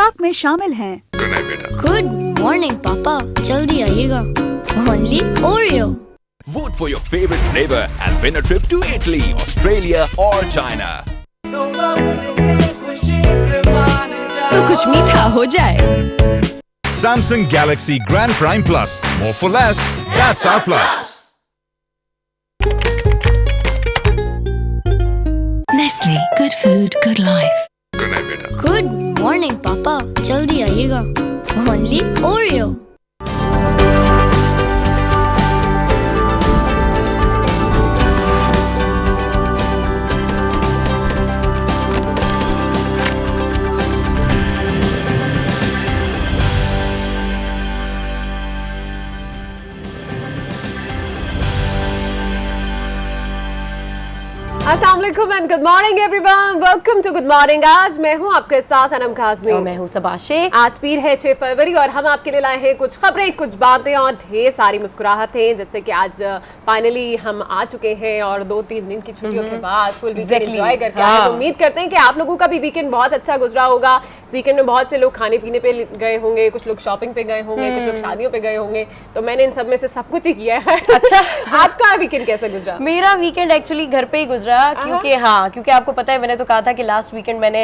खुराक में शामिल हैं। गुड मॉर्निंग पापा, जल्दी आइएगा। Only Oreo. Vote for your favorite flavor and win a trip to Italy, Australia or China. तो कुछ मीठा हो जाए। Samsung Galaxy Grand Prime Plus. More for less. That's our plus. Nestle, good food, good life. Good morning पापा, जल्दी आइएगा। Only Oreo. अस्सलाम वालेकुम and good morning everyone, welcome to good morning. आज मैं हूं आपके साथ अनम काज़मी और मैं हूं सबाशे। आज पीर है 6 फरवरी और हम आपके लिए लाए हैं कुछ खबरें, कुछ बातें और ढेर सारी मुस्कुराहटें। जैसे कि आज फाइनली हम आ चुके हैं और 2-3 दिन की छुट्टियों के बाद फुल वीकेंड एंजॉय करके आए। तो उम्मीद करते हैं कि आप लोगों का भी वीकेंड बहुत अच्छा गुजरा होगा। इस वीकेंड में बहुत से लोग खाने पीने पे गए होंगे, कुछ लोग शॉपिंग पे गए होंगे, कुछ लोग शादियों पे गए होंगे। तो मैंने इन सब में से सब कुछ ही किया है। अच्छा आपका वीकेंड कैसा गुजरा? मेरा वीकेंड एक्चुअली घर पे ही गुजरा, क्योंकि आपको पता है मैंने तो कहा था कि लास्ट वीकेंड मैंने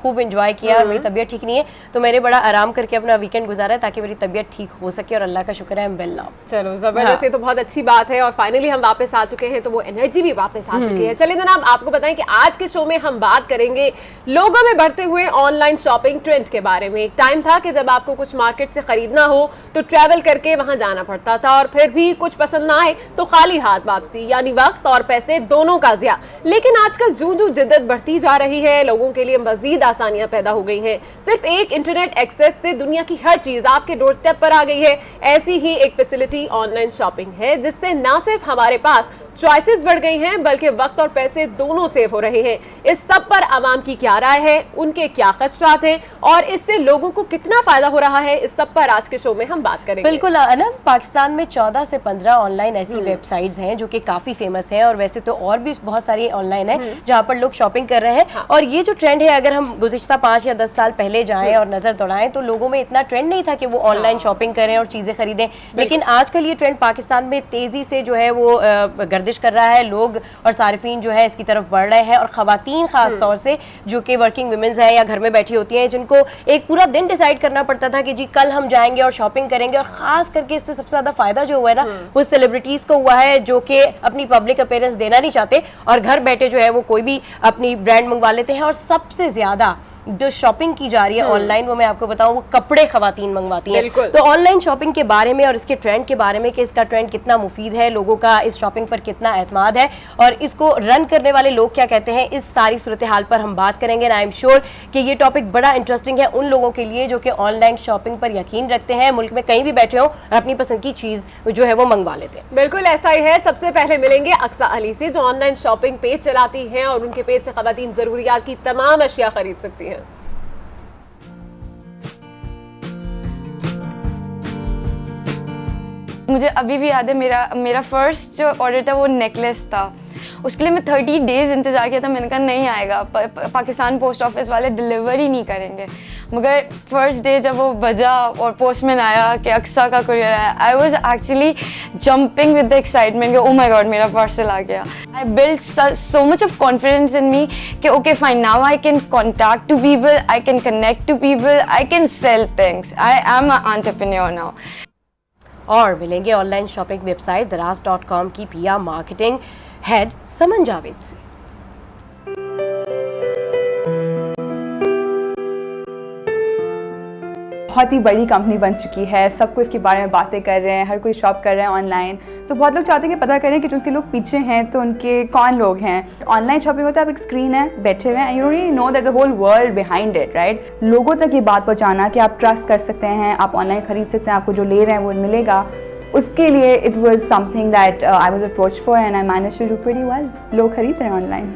खूब एंजॉय किया और मेरी तबीयत ठीक नहीं है, तो मैंने बड़ा आराम करके अपना वीकेंड गुजारा ताकि मेरी तबीयत ठीक हो सके और अल्लाह का शुक्र है वेल नाउ। चलो जबरदस्त, ये तो बहुत अच्छी बात है और फाइनली हम वापस आ चुके हैं तो वो एनर्जी भी वापस आ चुकी है। चलिए जनाब, आपको बताएं कि आज के शो में हम बात करेंगे लोगों में बढ़ते हुए ऑनलाइन शॉपिंग ट्रेंड के बारे में। एक टाइम था कि जब आपको कुछ मार्केट से खरीदना हो तो ट्रैवल करके वहां जाना पड़ता था और फिर भी कुछ पसंद ना आए तो खाली हाथ वापसी, यानी वक्त और पैसे दोनों का ज़िया। लेकिन आजकल जूं जिद्दत बढ़ती जा रही है, लोगों के लिए मजीद आसानियां पैदा हो गई हैं। सिर्फ एक इंटरनेट एक्सेस से दुनिया की हर चीज आपके डोर स्टेप पर आ गई है। ऐसी ही एक फैसिलिटी ऑनलाइन शॉपिंग है, जिससे ना सिर्फ हमारे पास चॉइसेस बढ़ गई हैं बल्कि वक्त और पैसे दोनों सेव हो रहे हैं। इस सब पर आवाम की क्या राय है, उनके क्या खदशात हैं और इससे लोगों को कितना फायदा हो रहा है, इस सब पर आज के शो में हम बात करेंगे। बिल्कुल अनम, पाकिस्तान में 14 से 15 ऑनलाइन ऐसी वेबसाइट्स हैं जो कि काफी फेमस हैं और वैसे तो और भी बहुत सारी ऑनलाइन है जहाँ पर लोग शॉपिंग कर रहे हैं। हाँ। और ये जो ट्रेंड है, अगर हम गुज़िश्ता 5 या 10 साल पहले जाएं और नजर दौड़ाएं तो लोगों में इतना ट्रेंड नहीं था कि वो ऑनलाइन शॉपिंग करें और चीजें खरीदें। लेकिन आजकल ये ट्रेंड पाकिस्तान में तेजी से जो है वो गर्दिश कर रहा है। लोग और सारिफीन जो है इसकी तरफ बढ़ रहे हैं और खवातीन खास तौर से जो कि वर्किंग वुमेन्स हैं या घर में बैठी होती हैं, जिनको एक पूरा दिन डिसाइड करना पड़ता था कि जी कल हम जाएंगे और शॉपिंग करेंगे। और खास करके इससे सबसे ज्यादा फायदा जो हुआ है ना वो सेलिब्रिटीज को हुआ है, जो कि अपनी पब्लिक अपीयरेंस देना नहीं चाहते और घर बैठे जो है वो कोई भी अपनी ब्रांड मंगवा लेते हैं। और सबसे ज्यादा जो शॉपिंग की जा रही है ऑनलाइन, वो मैं आपको बताऊं, वो कपड़े खवातीन मंगवाती हैं। तो ऑनलाइन शॉपिंग के बारे में और इसके ट्रेंड के बारे में कि इसका ट्रेंड कितना मुफीद है, लोगों का इस शॉपिंग पर कितना एतमाद है और इसको रन करने वाले लोग क्या कहते हैं, इस सारी सूरत हाल पर हम बात करेंगे। आई एम श्योर कि ये टॉपिक बड़ा इंटरेस्टिंग है उन लोगों के लिए जो कि ऑनलाइन शॉपिंग पर यकीन रखते हैं, मुल्क में कहीं भी बैठे हों और अपनी पसंद की चीज जो है वो मंगवा लेते हैं। बिल्कुल ऐसा ही है। सबसे पहले मिलेंगे अक्सा अली से, जो ऑनलाइन शॉपिंग पेज चलाती हैं और उनके पेज से खवातीन जरूरियात की तमाम अशिया खरीद सकती हैं। मुझे अभी भी याद है मेरा फर्स्ट जो ऑर्डर था वो नेकलेस था। उसके लिए मैं 30 डेज़ इंतज़ार किया था। मैंने कहा नहीं आएगा, पाकिस्तान पोस्ट ऑफिस वाले डिलीवर ही नहीं करेंगे। मगर फर्स्ट डे जब वो बजा और पोस्टमैन आया कि अक्सा का कुरियर आया, I was actually jumping with the excitement, oh my God मेरा पार्सल आ गया। I build so much of confidence in me कि okay fine, now I can contact to people, I can connect to people, I can sell things, I am a entrepreneur now. और मिलेंगे online shopping website दराज.com की PR marketing head Saman Javed से। बहुत ही बड़ी company बन चुकी है, सबको इसके बारे में बातें कर रहे हैं, हर कोई शॉप कर रहे हैं ऑनलाइन। तो बहुत लोग चाहते हैं कि पता करें कि जो उनके लोग पीछे हैं तो उनके कौन लोग हैं। ऑनलाइन शॉपिंग होता है, आप एक स्क्रीन है, बैठे हुए हैं, you really know that the whole world behind it, right. लोगों तक ये बात पहुंचाना कि आप ट्रस्ट कर सकते हैं, आप ऑनलाइन खरीद सकते हैं, आपको जो ले रहे हैं वो मिलेगा, उसके लिए it was something that I was approached for and I managed to do pretty well. लोग खरीद रहे हैं ऑनलाइन।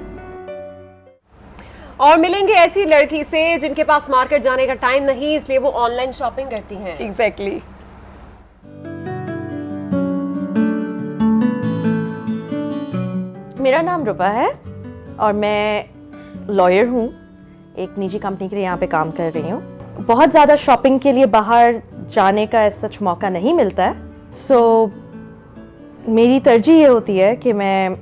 और मिलेंगे ऐसी लड़की से जिनके पास मार्केट जाने का टाइम नहीं, इसलिए वो ऑनलाइन शॉपिंग करती हैं। एग्जैक्टली। मेरा नाम रुपा है और मैं लॉयर हूँ, एक निजी कंपनी के लिए यहाँ पे काम कर रही हूँ। बहुत ज़्यादा शॉपिंग के लिए बाहर जाने का सच मौका नहीं मिलता है, सो मेरी तरजीह ये होती है कि मैं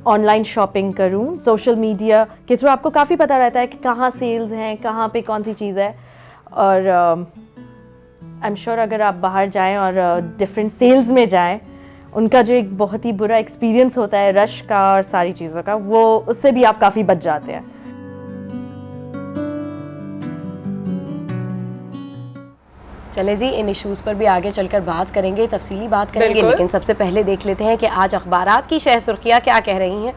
ऑनलाइन शॉपिंग करूं। सोशल मीडिया के थ्रू आपको काफ़ी पता रहता है कि कहाँ सेल्स हैं, कहाँ पे कौन सी चीज़ है, और आई एम श्योर अगर आप बाहर जाएं और डिफरेंट सेल्स में जाएं, उनका जो एक बहुत ही बुरा एक्सपीरियंस होता है रश का और सारी चीज़ों का, वो उससे भी आप काफ़ी बच जाते हैं। चले जी, इन इश्यूज़ पर भी आगे चलकर बात करेंगे, तफसीली बात करेंगे, लेकिन सबसे पहले देख लेते हैं कि आज अखबारात की शह सुर्खियाँ क्या कह रही हैं।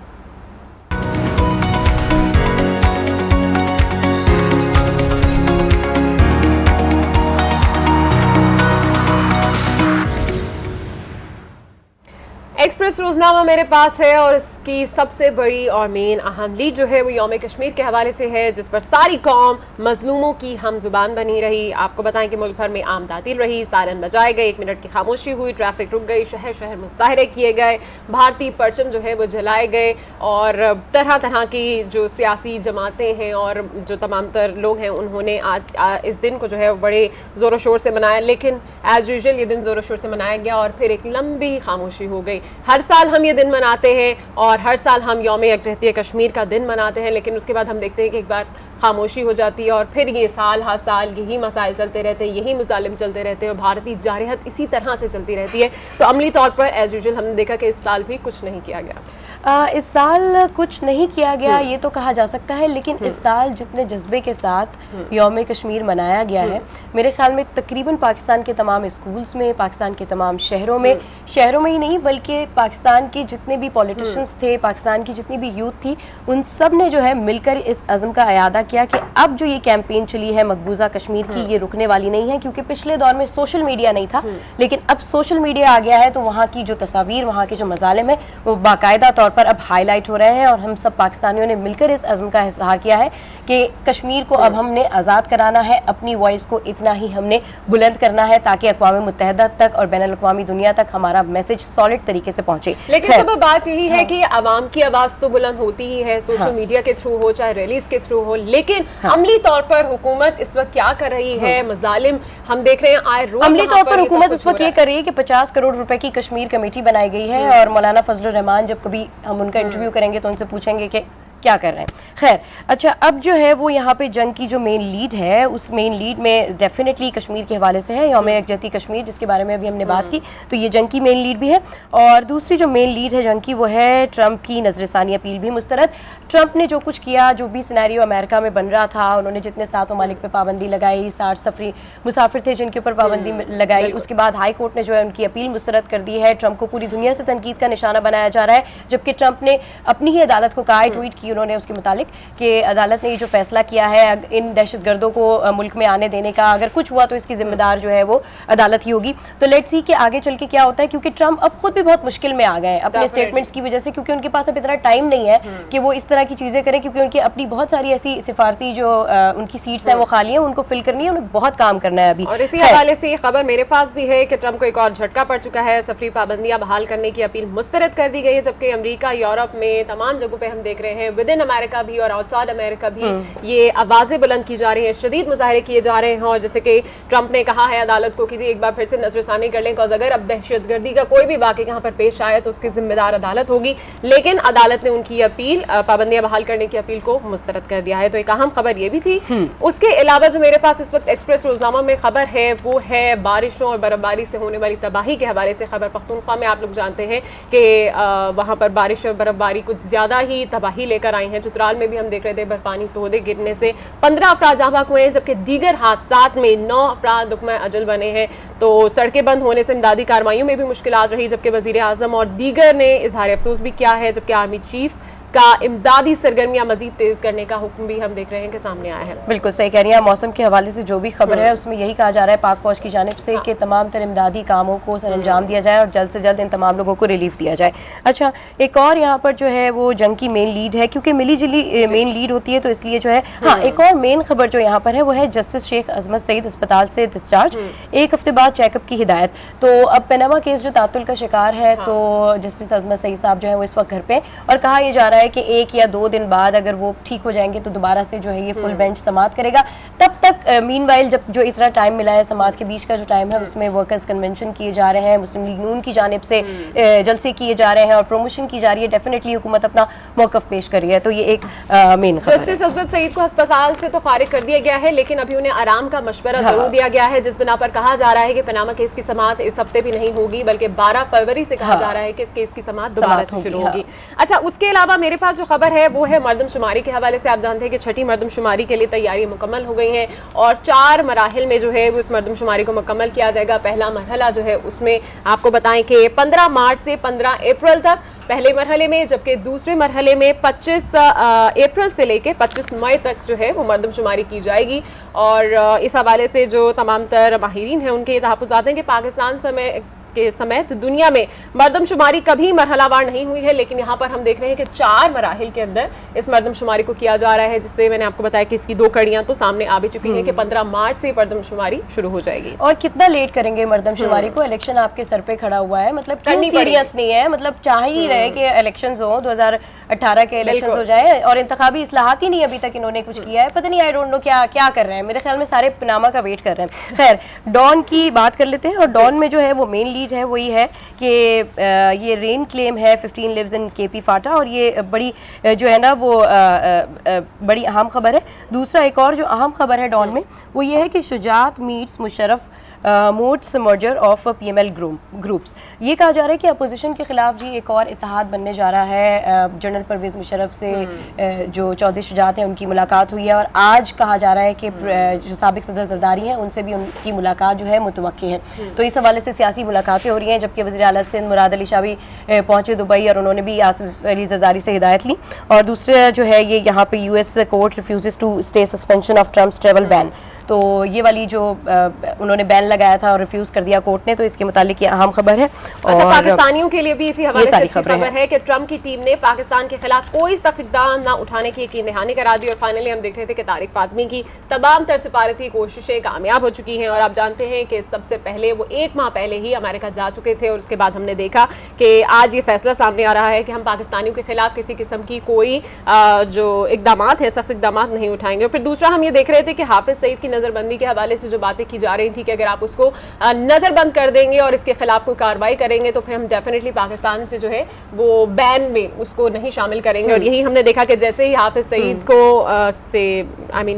एक्सप्रेस रोजनामा मेरे पास है और इसकी सबसे बड़ी और मेन अहम लीड जो है वो यौम कश्मीर के हवाले से है, जिस पर सारी कौम मजलूमों की हम जुबान बनी रही। आपको बताएं कि मुल्क भर में आम तातील रही, सायरन बजाए गए, 1 मिनट की खामोशी हुई, ट्रैफिक रुक गई, शहर शहर मुजाहरे किए गए, भारतीय परचम जो है वो जलाए गए, और तरह तरह की जो सियासी जमातें हैं और जो तमाम तर लोग हैं उन्होंने आज इस दिन को जो है बड़े ज़ोर शोर से मनाया। लेकिन एज यूजुअल ये दिन ज़ोर शोर से मनाया गया और फिर एक लंबी खामोशी हो गई। हर साल हम ये दिन मनाते हैं और हर साल हम यौम यकजहती कश्मीर का दिन मनाते हैं, लेकिन उसके बाद हम देखते हैं कि एक बार खामोशी हो जाती है और फिर ये साल हर साल यही मसाइल चलते रहते हैं, यही मुजालिम चलते रहते हैं और भारतीय जारहत इसी तरह से चलती रहती है। तो अमली तौर पर एज यूजुअल हमने देखा कि इस साल भी कुछ नहीं किया गया। इस साल कुछ नहीं किया गया ये तो कहा जा सकता है, लेकिन इस साल जितने जज्बे के साथ यौम कश्मीर मनाया गया है, मेरे ख्याल में तकरीबन पाकिस्तान के तमाम स्कूल्स में, पाकिस्तान के तमाम शहरों में ही नहीं बल्कि पाकिस्तान के जितने भी पॉलिटिशियंस थे, पाकिस्तान की जितनी भी यूथ थी, उन सब ने जो है मिलकर इस अज़्म का अयादा किया कि अब जो ये कैंपेन चली है मकबूजा कश्मीर की, ये रुकने वाली नहीं है। क्योंकि पिछले दौर में सोशल मीडिया नहीं था, लेकिन अब सोशल मीडिया आ गया है, तो वहाँ की जो तस्वीर, वहाँ के जो मजालिम है वो बाकायदा तौर पर अब हाईलाइट हो रहे हैं, और हम सब पाकिस्तानियों ने मिलकर इस अज़्म का इज़हार किया है कि कश्मीर को अब हमने आज़ाद कराना है, अपनी वॉइस को इतना ही हमने बुलंद करना है ताकि अक़वाम मुत्तहिदा तक और बैनुल अक़वामी दुनिया तक हमारा मैसेज सॉलिड तरीके से पहुंचे। लेकिन सब बात यही है कि आवाम की आवाज़ तो बुलंद होती ही है, सोशल मीडिया के थ्रू हो चाहे रैलीज के थ्रू हो, लेकिन अमली तौर पर हुकूमत इस वक्त क्या कर रही है? मजालिम हम देख रहे हैं आए रोज। अमली तौर पर हुकूमत इस वक्त ये कर रही है कि 50 करोड़ रुपए की कश्मीर कमेटी बनाई गई है, और मौलाना फजलुर रहमान जब कभी हम उनका इंटरव्यू करेंगे तो उनसे पूछेंगे कि क्या कर रहे हैं। खैर, अच्छा, अब जो है वो यहाँ पे जंग की जो मेन लीड है, उस मेन लीड में डेफिनेटली कश्मीर के हवाले से है, यौम यकजहती कश्मीर जिसके बारे में अभी हमने बात की, तो ये जंग की मेन लीड भी है। और दूसरी जो मेन लीड है जंग की वो है ट्रंप की नजरसानी अपील भी मुस्तरद। ट्रंप ने जो कुछ किया, जो भी सिनेरियो अमेरिका में बन रहा था, उन्होंने जितने 7 ममालिक पे पाबंदी लगाई, 60 सफरी मुसाफिर थे जिनके ऊपर पाबंदी लगाई, उसके बाद हाई कोर्ट ने जो है उनकी अपील मुस्तरद कर दी है। ट्रंप को पूरी दुनिया से तनकीद का निशाना बनाया जा रहा है, जबकि ट्रंप ने अपनी ही अदालत को कहा, ट्वीट की उन्होंने उसके मुतालिक कि अदालत ने ये जो फैसला किया है इन दहशतगर्दों को मुल्क में आने देने का, अगर कुछ हुआ तो इसकी जिम्मेदार जो है वो अदालत ही होगी। तो लेट्स सी कि आगे चल के क्या होता है, क्योंकि ट्रंप अब खुद भी बहुत मुश्किल में आ गए अपने स्टेटमेंट्स की वजह से, क्योंकि उनके पास अब इतना टाइम नहीं है कि वो इस तरह की चीज़ें करें, क्योंकि उनकी अपनी बहुत सारी ऐसी सिफारती जो उनकी सीट्स हैं वो खाली हैं, उनको फिल करनी है, उन्हें बहुत काम करना है अभी। और इसी हवाले से खबर मेरे पास भी है कि ट्रंप को एक और झटका पड़ चुका है, सफरी पाबंदियां बहाल करने की अपील मुस्तरद कर दी गई है, जबकि अमेरिका, यूरोप में तमाम जगहों पे हम देख रहे हैं, विद इन अमेरिका भी और आउटसाइड अमेरिका भी ये आवाजें बुलंद की जा रही हैं, शदीद मुजाहरे किए जा रहे हैं। और जैसे कि ट्रंप ने कहा है अदालत को कि जी एक बार फिर से नजरसानी कर लें, बिकॉज अगर अब दहशतगर्दी का कोई भी वाक़या यहाँ पर पेश आए तो उसकी जिम्मेदार अदालत होगी। लेकिन अदालत ने उनकी अपील, पाबंदियां बहाल करने की अपील को मुस्तरद कर दिया है। तो एक अहम खबर ये भी थी। उसके अलावा जो मेरे पास इस वक्त एक्सप्रेस रोजनामा में खबर है वो है बारिशों और बर्फबारी से होने वाली तबाही के हवाले से। खबर पख्तूनख्वा में आप लोग जानते हैं कि वहाँ पर बारिश और बर्फबारी कुछ ज्यादा ही तबाही लेकर आई है। चित्राल में भी हम देख रहे थे बर्फानी तोदे गिरने से 15 अफराद जहाँ भाग हुए हैं, जबकि दीगर हादसात में 9 अफराद दुखमय अजल बने हैं। तो सड़कें बंद होने से इमदादी कार्रवाइयों में भी मुश्किलात रही, जबकि वजीर आजम और दीगर ने इजहार अफसोस भी किया है, जबकि आर्मी चीफ का इमदादी सरगर्मियां मजीद तेज करने का हुक्म भी हम देख रहे हैं कि सामने आया है। बिल्कुल सही कह रही हैं। मौसम के हवाले से जो भी खबर है उसमें यही कहा जा रहा है पाक फौज की जानिब से कि तमाम तर इमदादी कामों को सर अंजाम दिया जाए और जल्द से जल्द इन तमाम लोगों को रिलीफ दिया जाए। अच्छा, एक और यहाँ पर जो है वो जंग की मेन लीड है, क्योंकि मिली जुली मेन लीड होती है तो इसलिए जो है, हाँ, एक और मेन खबर जो यहाँ पर है वो है जस्टिस शेख अजमत सईद अस्पताल से डिस्चार्ज, 1 हफ्ते बाद चेकअप की हिदायत। तो अब पनामा केस जो तातुल का शिकार है, तो जस्टिस अजमत सईद साहब जो है वो इस वक्त घर पे, और कहा यह जा रहा है कि 1 या 2 दिन बाद अगर वो ठीक हो जाएंगे तो दोबारा से जो है ये फुल बेंच समाअत करेगा। तब तक मीनवाइल जब जो इतना टाइम मिला है, समाज के बीच का जो टाइम है, उसमें वर्कर्स कन्वेंशन किए जा रहे हैं, मुस्लिम लीग नून की जानिब से जलसे किए जा रहे हैं और प्रमोशन की जा रही है, डेफिनेटली हुकूमत अपना मौक़िफ़ पेश कर रही है। तो ये एक मेन खबर है। जस्टिस अजमत सईद को अस्पताल से तो फारिग कर दिया गया है, लेकिन अभी उन्हें आराम का मशवरा जरूर दिया गया है, जिस बिना पर कहा जा रहा है कि पनामा केस की समाअत इस हफ्ते भी नहीं होगी, बल्कि 12 फरवरी से कहा जा रहा है कि इस केस की समाअत दोबारा से शुरू होगी। अच्छा, उसके अलावा मेरे पास जो खबर है वो है मरदमशुमारी के हवाले से। आप जानते हैं कि छठी मरदमशुमारी के लिए तैयारी मुकम्मल हो गई है और 4 मराहिल में जो है वो इस मरदमशुमारी को मुकम्मल किया जाएगा। पहला मरहला जो है उसमें आपको बताएं कि 15 मार्च से 15 अप्रैल तक पहले मरहले में, जबकि दूसरे मरहले में 25 अप्रैल से लेकर 25 मई तक जो है वो मरदमशुमारी की जाएगी। और इस हवाले से जो तमाम तर माहिरीन हैं उनके ये तहफ़्फ़ुज़ात हैं कि पाकिस्तान के समेत दुनिया में मरदमशुमारी कभी मरहलावार नहीं हुई है, लेकिन यहाँ पर हम देख रहे हैं कि 4 मराहिल के अंदर इस मरदमशुमारी को किया जा रहा है, जिससे मैंने आपको बताया कि इसकी 2 कड़ियाँ तो सामने आ भी चुकी हैं कि 15 मार्च से मरदमशुमारी शुरू हो जाएगी। और कितना लेट करेंगे मरदमशुमारी को? इलेक्शन आपके सर पे खड़ा हुआ है, मतलब क्यों सीरियस नहीं है? मतलब चाह ही रहे कि इलेक्शंस हो, 2018 के इलेक्शंस हो जाए और इंतखाबी इस्लाहात ही नहीं अभी तक इन्होंने कुछ किया है। पता नहीं, आई डोंट नो क्या कर रहे हैं। मेरे ख्याल में सारे पनामा का वेट कर रहे हैं। खैर, डॉन की बात कर लेते हैं। और डॉन में जो है वो मेन लीड है वही है कि ये रेन क्लेम है 15 लिव्स इन केपी फाटा, और ये बड़ी जो है ना वो बड़ी अहम खबर है। दूसरा एक और जो अहम खबर है डॉन में वो ये है कि Shujaat meets Musharraf modes merger of PML groups. ये कहा जा रहा है कि अपोजिशन के खिलाफ जी एक और इत्तेहाद बनने जा रहा है। जनरल परवेज़ मुशर्रफ से जो चौधरी शुजात हैं उनकी मुलाकात हुई है और आज कहा जा रहा है कि जो साबिक सदर जरदारी हैं उनसे भी उनकी मुलाकात जो है मुतवक्की है। तो इस हवाले से सियासी मुलाकातें हो रही हैं, जबकि वज़ीर आला सिंध मुराद अली शाह भी पहुँचे दुबई और उन्होंने भी आसिफ अली जरदारी से हिदायत ली। और दूसरा जो है ये यहाँ पे US court refuse to stay suspension of Trump's travel ban. तो ये वाली जो उन्होंने बैन लगाया था और रिफ्यूज कर दिया कोर्ट ने, तो इसके मुतालिक ये अहम खबर है। अच्छा, पाकिस्तानियों के लिए भी इसी हवाले से अच्छी खबर है कि ट्रंप की टीम ने पाकिस्तान के खिलाफ कोई सख्त इक़दाम ना उठाने की यकीन दहानी करा दी और फाइनली हम देख रहे थे कि तारिक फातमी की तमाम तर सिफारती कोशिशें कामयाब हो चुकी हैं। और आप जानते हैं कि सबसे पहले वो 1 माह पहले ही अमेरिका जा चुके थे और उसके बाद हमने देखा कि आज ये फैसला सामने आ रहा है कि हम पाकिस्तानियों के खिलाफ किसी किस्म की कोई जो इक़दामात हैं, सख्त इक़दामात नहीं उठाएंगे। और फिर दूसरा हम ये देख रहे थे कि हाफिज सईद की नज़रबंदी के हवाले से जो बातें की जा रही थी कि अगर आप उसको नज़रबंद कर देंगे और इसके खिलाफ कोई कार्रवाई करेंगे तो फिर हम डेफिनेटली पाकिस्तान से जो है वो बैन में उसको नहीं शामिल करेंगे। और यही हमने देखा कि जैसे ही हाफिज सईद को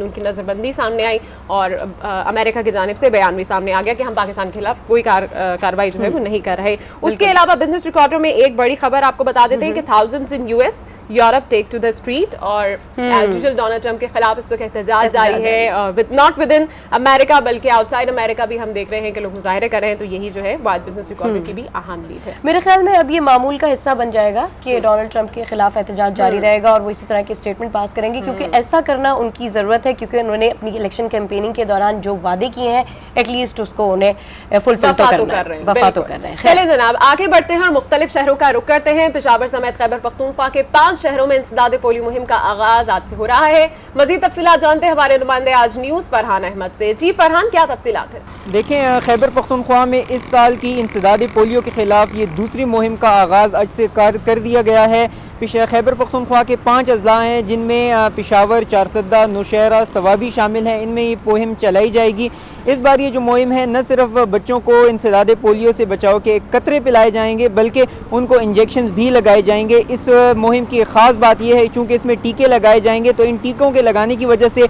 उनकी नज़रबंदी सामने आई और अमेरिका की जानिब से बयान भी सामने आ गया कि हम पाकिस्तान के खिलाफ कोई कार्रवाई जो है वो नहीं कर रहे। उसके अलावा बिजनेस रिकॉर्डर में एक बड़ी खबर आपको बता देते हैं कि thousands in US Europe take to the street और एज यूजुअल डोनाल्ड ट्रंप के खिलाफ इस वक्त एहतजाज जारी है, नॉट विद इन अमेरिका बल्कि आउटसाइड अमेरिका भी हम देख रहे हैं कि लोग मुजाहरे कर रहे हैं। तो यही जो है आज बिजनेस रिकॉर्डर की भी अहम लीड है। मेरे ख्याल में अब ये मामूल का हिस्सा बन जाएगा कि डोनाल्ड ट्रंप के खिलाफ एहतजाज जारी रहेगा और वो इसी तरह के स्टेटमेंट पास करेंगे, क्योंकि ऐसा करना उनकी ज़रूरत है, क्योंकि उन्होंने अपनी इलेक्शन कैंपेनिंग के दौरान जो वादे किए हैं एटलीस्ट उसको उन्हें फुलफिल तो कर रहे हैं। चले जनाब, आगे बढ़ते हैं और मुख्तलिफ शहरों का रुख करते हैं। पेशावर समेत खैबर पख्तूनख्वा के 5 शहरों में इंसदाद पोलियो मुहिम का आगाज आज से हो रहा है। मजीद तफसीलात जानते हैं हमारे नुमाइंदे आज न्यूज़ फरहान अहमद से। जी फरहान, क्या तफसीलात है? देखें, खैबर पख्तूनख्वा में इस साल की इंसदाद पोलियो के खिलाफ ये दूसरी मुहिम का आगाज़ आज से कर दिया गया है। खैबर पख्तूनख्वा के 5 अजला हैं जिनमें पेशावर, चारसद्दा, नौशहरा, सवाबी शामिल हैं। इनमें ये मुहिम चलाई जाएगी। इस बार ये जो मुहिम है न सिर्फ बच्चों को इंसदाद पोलियो से बचाव के कतरे पिलाए जाएंगे बल्कि उनको इंजेक्शंस भी लगाए जाएंगे। इस मुहिम की ख़ास बात यह है चूँकि इसमें टीके लगाए जाएंगे तो इन टीकों के लगाने की वजह से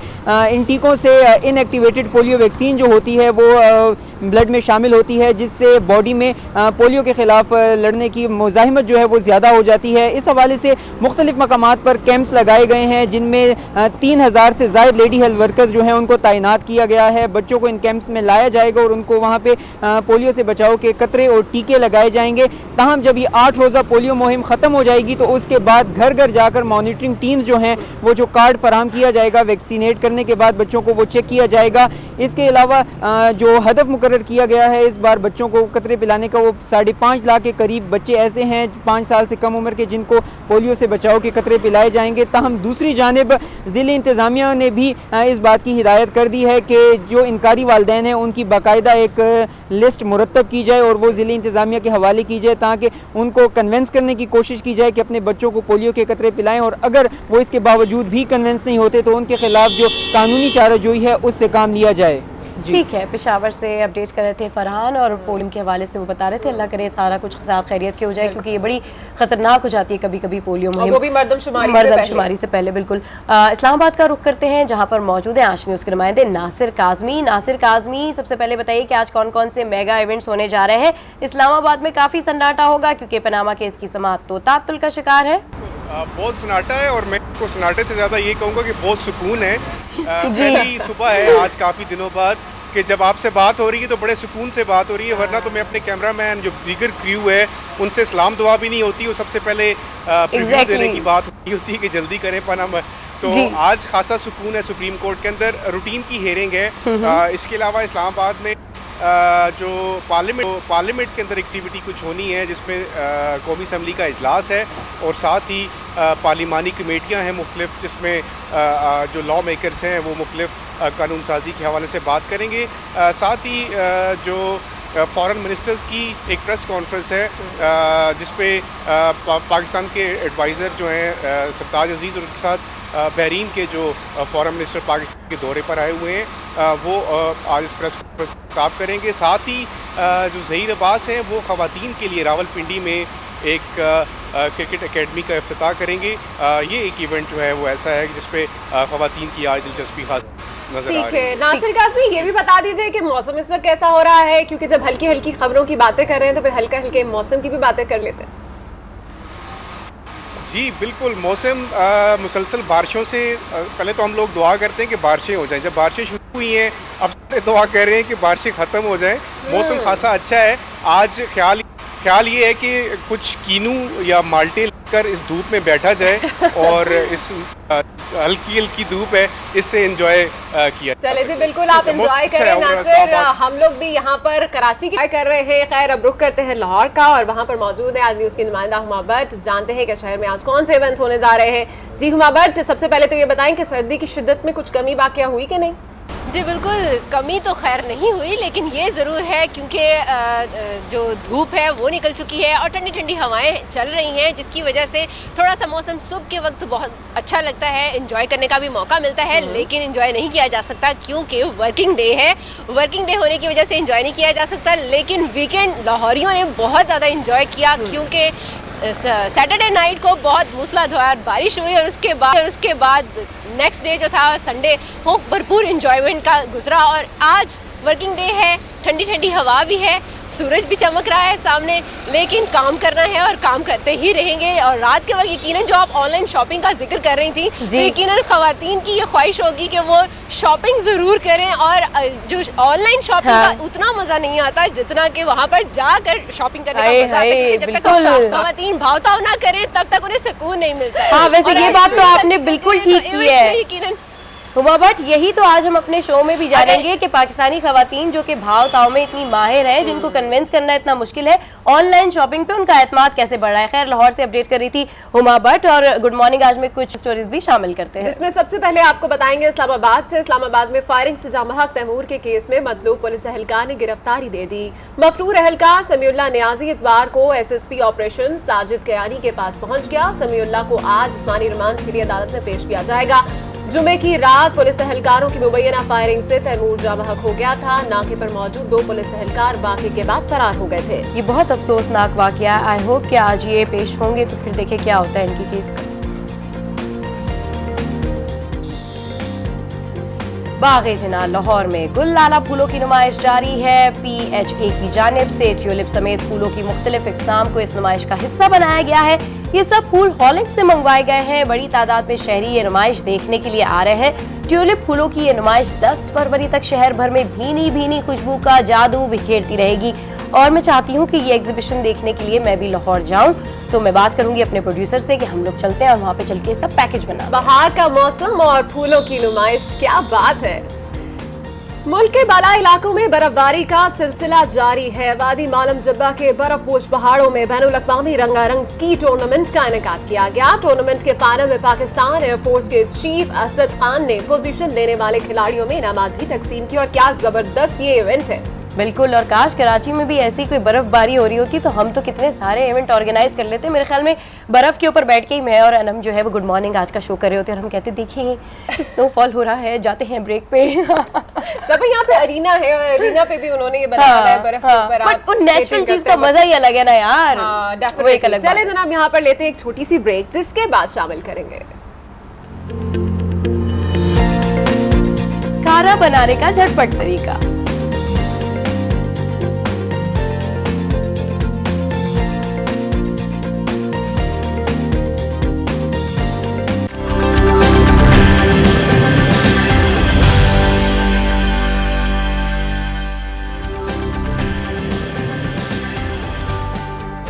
इन टीकों से इनएक्टिवेटेड पोलियो वैक्सीन जो होती है वो ब्लड में शामिल होती है, जिससे बॉडी में पोलियो के ख़िलाफ़ लड़ने की मुज़ाहिमत जो है वो ज़्यादा हो जाती है। इस हवाले से मुख्तलिफ मकामात पर कैंप्स लगाए गए हैं जिनमें 3000 से ज़ायद लेडी हेल्थ वर्कर्स जो हैं उनको तैनात किया गया है। बच्चों को इन कैंप्स में लाया जाएगा और उनको वहाँ पे पोलियो से बचाव के कतरे और टीके लगाए जाएंगे। ताहम जब ये 8 रोज़ा पोलियो मुहिम ख़त्म हो जाएगी तो उसके बाद घर घर जाकर मॉनिटरिंग टीम्स जो हैं वो जो कार्ड फराहम किया जाएगा, वैक्सीनेट करने के बाद बच्चों को वो चेक किया जाएगा। इसके अलावा जो हदफ मुकर्रर किया गया है इस बार बच्चों को कतरे पिलाने का, वो 5.5 लाख के करीब बच्चे ऐसे हैं 5 साल से कम उम्र के जिनको पोलियो से बचाव के कतरे पिलाए जाएंगे। ताहम दूसरी जानिब ज़िले इंतज़ामिया ने भी इस बात की हिदायत कर दी है कि जो इनकारी वालिदैन हैं उनकी बाकायदा एक लिस्ट मुरतब की जाए और वो ज़िले इंतज़ामिया के हवाले की जाए ताकि उनको कन्वेंस करने की कोशिश की जाए कि अपने बच्चों को पोलियो के कतरे पिलाएं, और अगर वो इसके बावजूद भी कन्वेंस नहीं होते तो उनके खिलाफ जो कानूनी चाराजोई है उससे काम लिया जाए। ठीक है, पेशावर से अपडेट कर रहे थे फरहान और पोलियो के हवाले से वो बता रहे थे अल्लाह करे सारा कुछ साथ खैरियत के हो जाए, क्योंकि ये बड़ी खतरनाक हो जाती है कभी कभी पोलियो मुहिम, वो भी मरदमशुमारी से पहले। बिल्कुल इस्लामाबाद का रुख करते हैं जहाँ पर मौजूद है आज न्यूज़ के नुमाइंदे नासिर काज़मी। नासिर काज़मी, सबसे पहले बताइए कि आज कौन कौन से मेगा इवेंट्स होने जा रहे हैं? इस्लामाबाद में काफ़ी सन्नाटा होगा क्योंकि पनामा केस की समाअत तो ताअत्तुल का शिकार है। बहुत सन्नाटा है और मैं को सन्नाटे से ज़्यादा ये कहूँगा कि बहुत सुकून है। पहली सुबह है आज काफ़ी दिनों बाद कि जब आपसे बात हो रही है तो बड़े सुकून से बात हो रही है, वरना तो मैं अपने कैमरामैन जो दीगर क्रू है उनसे सलाम दुआ भी नहीं होती, वो सबसे पहले प्रीव्यू देने की बात होती है कि जल्दी करें पनामा। तो आज खासा सुकून है। सुप्रीम कोर्ट के अंदर रूटीन की हेयरिंग है। इसके अलावा इस्लामाबाद में जो पार्लियामेंट के अंदर एक्टिविटी कुछ होनी है जिसमें कौमी असम्बली का इजलास है और साथ ही पार्लिमानी कमेटियाँ हैं मुख्तलिफ, जिसमें जो लॉ मेकर्स हैं वो मुख्तलिफ कानून साजी के हवाले से बात करेंगे। साथ ही जो फॉरेन मिनिस्टर्स की एक प्रेस कॉन्फ्रेंस है जिसपे पाकिस्तान के एडवाइज़र जो हैं सरताज अजीज़ और उनके साथ बहरीन के जो फॉरेन मिनिस्टर पाकिस्तान के दौरे पर आए हुए हैं वो आज इस प्रेस कॉन्फ्रेंस में खिताब करेंगे। साथ ही जो ज़हीर अब्बास हैं वो ख़वातीन के लिए रावलपिंडी में एक क्रिकेट एकेडमी का इफ्तिताह करेंगे। ये एक इवेंट जो है वो ऐसा है जिसपे ख़वातीन की आज दिलचस्पी खास नजर आ रही है। नासिर काज़मी, ये भी बता दीजिए कि मौसम इस वक्त कैसा हो रहा है, क्योंकि जब हल्की हल्की खबरों की बातें कर रहे हैं तो फिर हल्का हल्के मौसम की भी बातें कर लेते हैं। जी बिल्कुल, मौसम मुसलसल बारिशों से पहले तो हम लोग दुआ करते हैं कि बारिशें हो जाएं। जब बारिशें शुरू हुई हैं अब दुआ कर रहे हैं कि बारिशें ख़त्म हो जाएं। मौसम खासा अच्छा है। आज ख्याल ये है कि कुछ कीनू या माल्टे लेकर इस धूप में बैठा जाए और इस हल्की हल्की धूप है इससे एंजॉय किया। चले जी बिल्कुल, आप एंजॉय करें नासिर। हम लोग भी यहाँ पर कराची की कर रहे हैं। खैर अब रुख करते हैं लाहौर का और वहाँ पर मौजूद है आज न्यूज़ की नुमाइंदा हुमा भट्ट। जानते हैं कि शहर में आज कौन से इवेंट्स होने जा रहे हैं। जी हुमा भट्ट, सबसे पहले तो ये बताएं कि सर्दी की शिद्दत में कुछ कमी वाक़या हुई कि नहीं? जी बिल्कुल, कमी तो खैर नहीं हुई, लेकिन ये ज़रूर है क्योंकि जो धूप है वो निकल चुकी है और ठंडी ठंडी हवाएं चल रही हैं, जिसकी वजह से थोड़ा सा मौसम सुबह के वक्त बहुत अच्छा लगता है, एंजॉय करने का भी मौका मिलता है। लेकिन एंजॉय नहीं किया जा सकता क्योंकि वर्किंग डे है। वर्किंग डे होने की वजह से एंजॉय नहीं किया जा सकता, लेकिन वीकेंड लाहौरियों ने बहुत ज़्यादा एंजॉय किया क्योंकि सैटरडे नाइट को बहुत मूसलाधार बारिश हुई और उसके बाद नेक्स्ट डे जो था संडे वो भरपूर एंजॉयमेंट का गुजरा। और आज वर्किंग डे है, ठंडी ठंडी हवा भी है, सूरज भी चमक रहा है सामने, लेकिन काम करना है और काम करते ही रहेंगे। और रात के वक्त यकीनन जो आप ऑनलाइन शॉपिंग का जिक्र कर रही थी, तो यकीनन खवातीन की ये ख्वाहिश होगी कि वो शॉपिंग ज़रूर करें। और जो ऑनलाइन शॉपिंग का उतना मज़ा नहीं आता जितना कि वहाँ पर जाकर शॉपिंग करने का मज़ा आता है। जब तक खवातीन भावताव ना करें तब तक उन्हें सुकून नहीं मिलता है। हाँ, वैसे ये बात तो आपने बिल्कुल ठीक की है यकीनन हुमा भट्ट। यही तो आज हम अपने शो में भी जानेंगे कि पाकिस्तानी खवातीन जो कि भाव ताव में इतनी माहिर हैं, जिनको कन्विंस करना इतना मुश्किल है, ऑनलाइन शॉपिंग पे उनका एतमाद कैसे बढ़ रहा है। खैर लाहौर से अपडेट कर रही थी हुमा भट्ट और गुड मॉर्निंग आज में कुछ स्टोरीज भी शामिल करते हैं, जिसमें सबसे पहले आपको बताएंगे इस्लामाबाद से। इस्लामाबाद में फायरिंग से जामहक तैमूर के केस में मतलूब पुलिस एहलकार ने गिरफ्तारी दे दी। मफरूर एहलकार समीउल्लाह नियाजी इतवार को SSP ऑपरेशन साजिद कयानी के पास पहुंच गया। समीउल्लाह को आज जिस्मानी रिमांड के लिए अदालत में पेश किया जाएगा। जुमे की रात पुलिस एहलकारों की मुबैना फायरिंग से तैमूर जामहक हो गया था। नाके पर मौजूद 2 पुलिस एहलकार वाक़े के बाद फरार हो गए थे। ये बहुत अफसोसनाक वाक़या। आई होप कि आज ये पेश होंगे तो फिर देखें क्या होता है इनकी केस का। बाग़े जिन्ना लाहौर में गुल लाला फूलों की नुमाइश जारी है। PHA की जानिब से ट्यूलिप समेत फूलों की मुख्तलिफ इक़साम को इस नुमाइश का हिस्सा बनाया गया है। ये सब फूल हॉलैंड से मंगवाए गए हैं। बड़ी तादाद में शहरी ये नुमाइश देखने के लिए आ रहे हैं। ट्यूलिप फूलों की ये नुमाइश 10 फरवरी तक शहर भर में भीनी भीनी खुशबू का जादू बिखेरती रहेगी। और मैं चाहती हूँ कि ये एग्जीबिशन देखने के लिए मैं भी लाहौर जाऊँ, तो मैं बात करूंगी अपने प्रोड्यूसर से कि हम लोग चलते हैं और वहाँ पे चल के इसका पैकेज बना। बाहर का मौसम और फूलों की नुमाइश, क्या बात है। मुल्क के बाला इलाकों में बर्फबारी का सिलसिला जारी है। वादी मालम जब्बा के बर्फपोश पहाड़ों में बैनुल-अक़वामी रंगारंग स्की टूर्नामेंट का इनेकाद किया गया। टूर्नामेंट के फाइनल में पाकिस्तान एयरफोर्स के चीफ असद खान ने पोजीशन लेने वाले खिलाड़ियों में इनामात भी तकसीम की। और क्या जबरदस्त ये इवेंट है। बिल्कुल, और काश कराची में भी ऐसी कोई बर्फबारी हो रही होती तो हम तो कितने सारे इवेंट ऑर्गेनाइज कर लेते। मेरे ख्याल में बर्फ के ऊपर बैठ के ही मैं और अनम जो है वो गुड मॉर्निंग आज का शो कर रहे होते और हम कहते देखिए स्नोफॉल हो रहा है, जाते हैं ब्रेक पे। सब यहाँ पे अरीना है और अरीना पे भी उन्होंने ये बनाया है बर्फ के ऊपर। बट उन नेचुरल चीज का मजा ही अलग है ना यार। चले जनाब यहाँ पर लेते हैं एक छोटी सी ब्रेक, जिसके बाद शामिल करेंगे खाना बनाने का झटपट तरीका।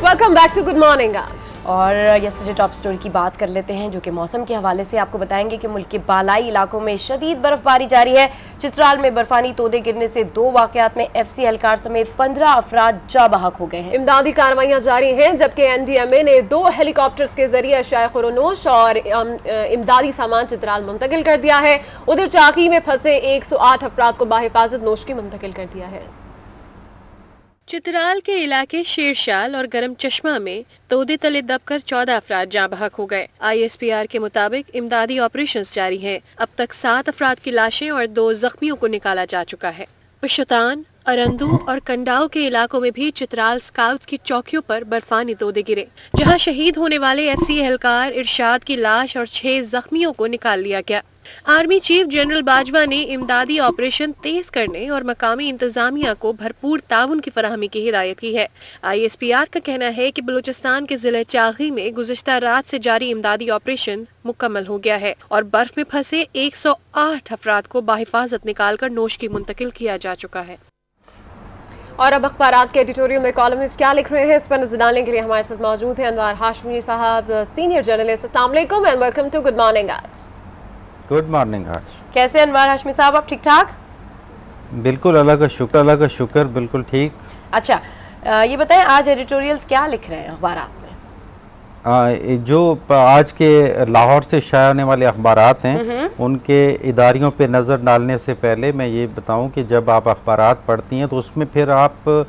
Welcome back to good morning. आज और यस्टरडे टॉप स्टोरी की बात कर लेते हैं, जो कि मौसम के हवाले से आपको बताएंगे कि मुल्क के बालाई इलाकों में शदीद बर्फबारी जारी है। चित्राल में बर्फानी तोदे गिरने से 2 वाकयात में FC एहलकार समेत 15 अफराद जा बहक हो गए हैं। इमदादी कार्रवाइयां जारी हैं, जबकि NDMA ने 2 हेलीकॉप्टर्स के जरिए अशिया खुरनोश और इमदादी सामान चित्राल मुंतकिल कर दिया है। उधर चाकी में फंसे 108 अफराद को बाहिफाजत नोशकी मुंतकिल कर दिया है। चित्राल के इलाके शेरशाल और गरम चश्मा में तोदे तले दबकर 14 अफराद जाँ बहक हो गए। ISPR के मुताबिक इमदादी ऑपरेशंस जारी हैं। अब तक 7 अफराद की लाशें और 2 जख्मियों को निकाला जा चुका है। पशतान, अरंदू और कंडाओ के इलाकों में भी चित्राल स्काउट्स की चौकियों पर बर्फानी तोदे गिरे, जहां शहीद होने वाले FC एहलकार इरशाद की लाश और 6 जख्मियों को निकाल लिया गया। आर्मी चीफ जनरल बाजवा ने इमदादी ऑपरेशन तेज करने और मकामी इंतजामिया को भरपूर ताउन की फराहमी की हिदायत की है। ISPR का कहना है कि बलूचिस्तान के जिले चागी में गुज़िश्ता रात से जारी इमदादी ऑपरेशन मुकम्मल हो गया है और बर्फ में फंसे 108 अफराद को बाहिफाजत निकालकर नोशकी मुंतकिल किया जा चुका है। और अब अखबारात के एडिटोरियल में कॉलमिस्ट क्या लिख रहे हैं, इस पर नजर डालने के लिए हमारे साथ मौजूद है अनवार हाशमी साहब, सीनियर जर्नलिस्ट। अस्सलाम वालेकुम and welcome to good morning. आज गुड मॉर्निंग। आज कैसे अनवार हाशमी साहब, आप ठीक ठाक? बिल्कुल, अल्लाह का शुक्र, बिल्कुल ठीक। अच्छा, ये बताएं आज एडिटोरियल्स क्या लिख रहे हैं अखबारात में? जो आज के लाहौर से शाया होने वाले अखबारात हैं उनके इदारियों पे नज़र डालने से पहले मैं ये बताऊं कि जब आप अखबारात पढ़ती हैं तो उसमें फिर आप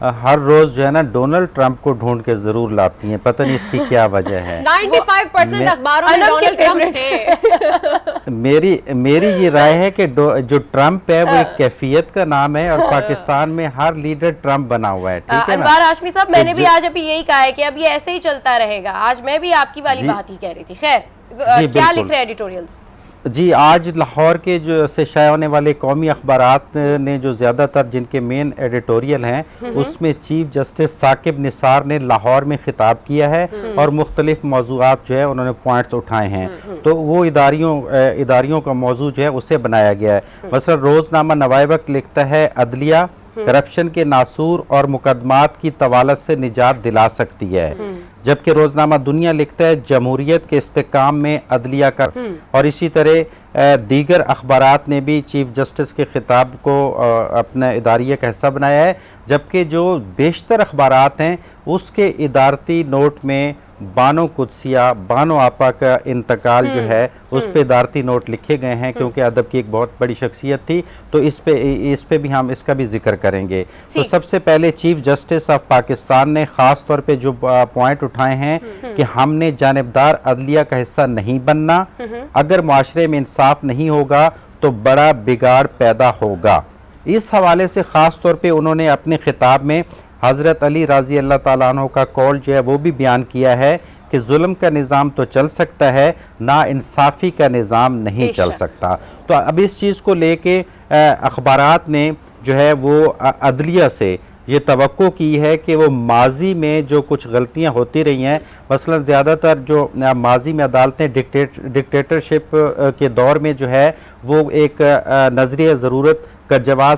हर रोज जो है ना डोनाल्ड ट्रंप को ढूंढ के जरूर लाती हैं। पता नहीं इसकी क्या वजह है। 95% अखबारों में डोनाल्ड ट्रंप है। मेरी ये राय है कि जो ट्रंप है वो एक कैफियत का नाम है और पाकिस्तान में हर लीडर ट्रंप बना हुआ है। ठीक है ना अनवार हाशमी साहब, मैंने भी आज अभी यही कहा है कि अब ये ऐसे ही चलता रहेगा। आज मैं भी आपकी वाली बात ही कह रही थी। खैर, क्या लिख रहे हैं एडिटोरियल्स? जी, आज लाहौर के जो से शाया होने वाले कौमी अखबारात ने जो ज़्यादातर जिनके मेन एडिटोरियल हैं उसमें चीफ जस्टिस साकिब निसार ने लाहौर में खिताब किया है और मुख्तलिफ मौज़ूआत जो है उन्होंने पॉइंट्स उठाए हैं। तो वो इदारियों का मौजू जो है उसे बनाया गया है। मसलन रोज़नामा नवाए वक्त लिखता है अदलिया करप्शन के नासूर और मुकदमात की तवालत से निजात दिला सकती है, जबकि रोजनामा दुनिया लिखता है जमहूरियत के इस्तेकाम में अदलिया का। और इसी तरह दीगर अखबारात ने भी चीफ जस्टिस के खिताब को अपने इदारिये का हिस्सा बनाया है, जबकि जो बेशतर अखबारात हैं उसके इदारती नोट में बानो कुदसिया, बानो आपा का इंतकाल जो है उस पे इदारती नोट लिखे गए हैं, क्योंकि अदब की एक बहुत बड़ी शख्सियत थी। तो इस पे भी हम इसका भी जिक्र करेंगे। तो सबसे पहले चीफ जस्टिस ऑफ पाकिस्तान ने ख़ास तौर पे जो पॉइंट उठाए हैं कि हमने जानिबदार अदलिया का हिस्सा नहीं बनना, अगर मुआशरे में इंसाफ नहीं होगा तो बड़ा बिगाड़ पैदा होगा। इस हवाले से ख़ास तौर पर उन्होंने अपने खिताब में हज़रत अली राज़ी अल्लाह ताला अन्हु का कौल जो है वो भी बयान किया है कि जुल्म का निज़ाम तो चल सकता है, ना इंसाफ़ी का निज़ाम नहीं चल सकता। तो अब इस चीज़ को लेके अखबारात ने जो है वो अदलिया से ये तवक्को की है कि वो माजी में जो कुछ गलतियां होती रही हैं, मसलन ज़्यादातर जो माजी में अदालतें डिक्टेटरशिप के दौर में जो है वो एक नज़रिया ज़रूरत का जवाब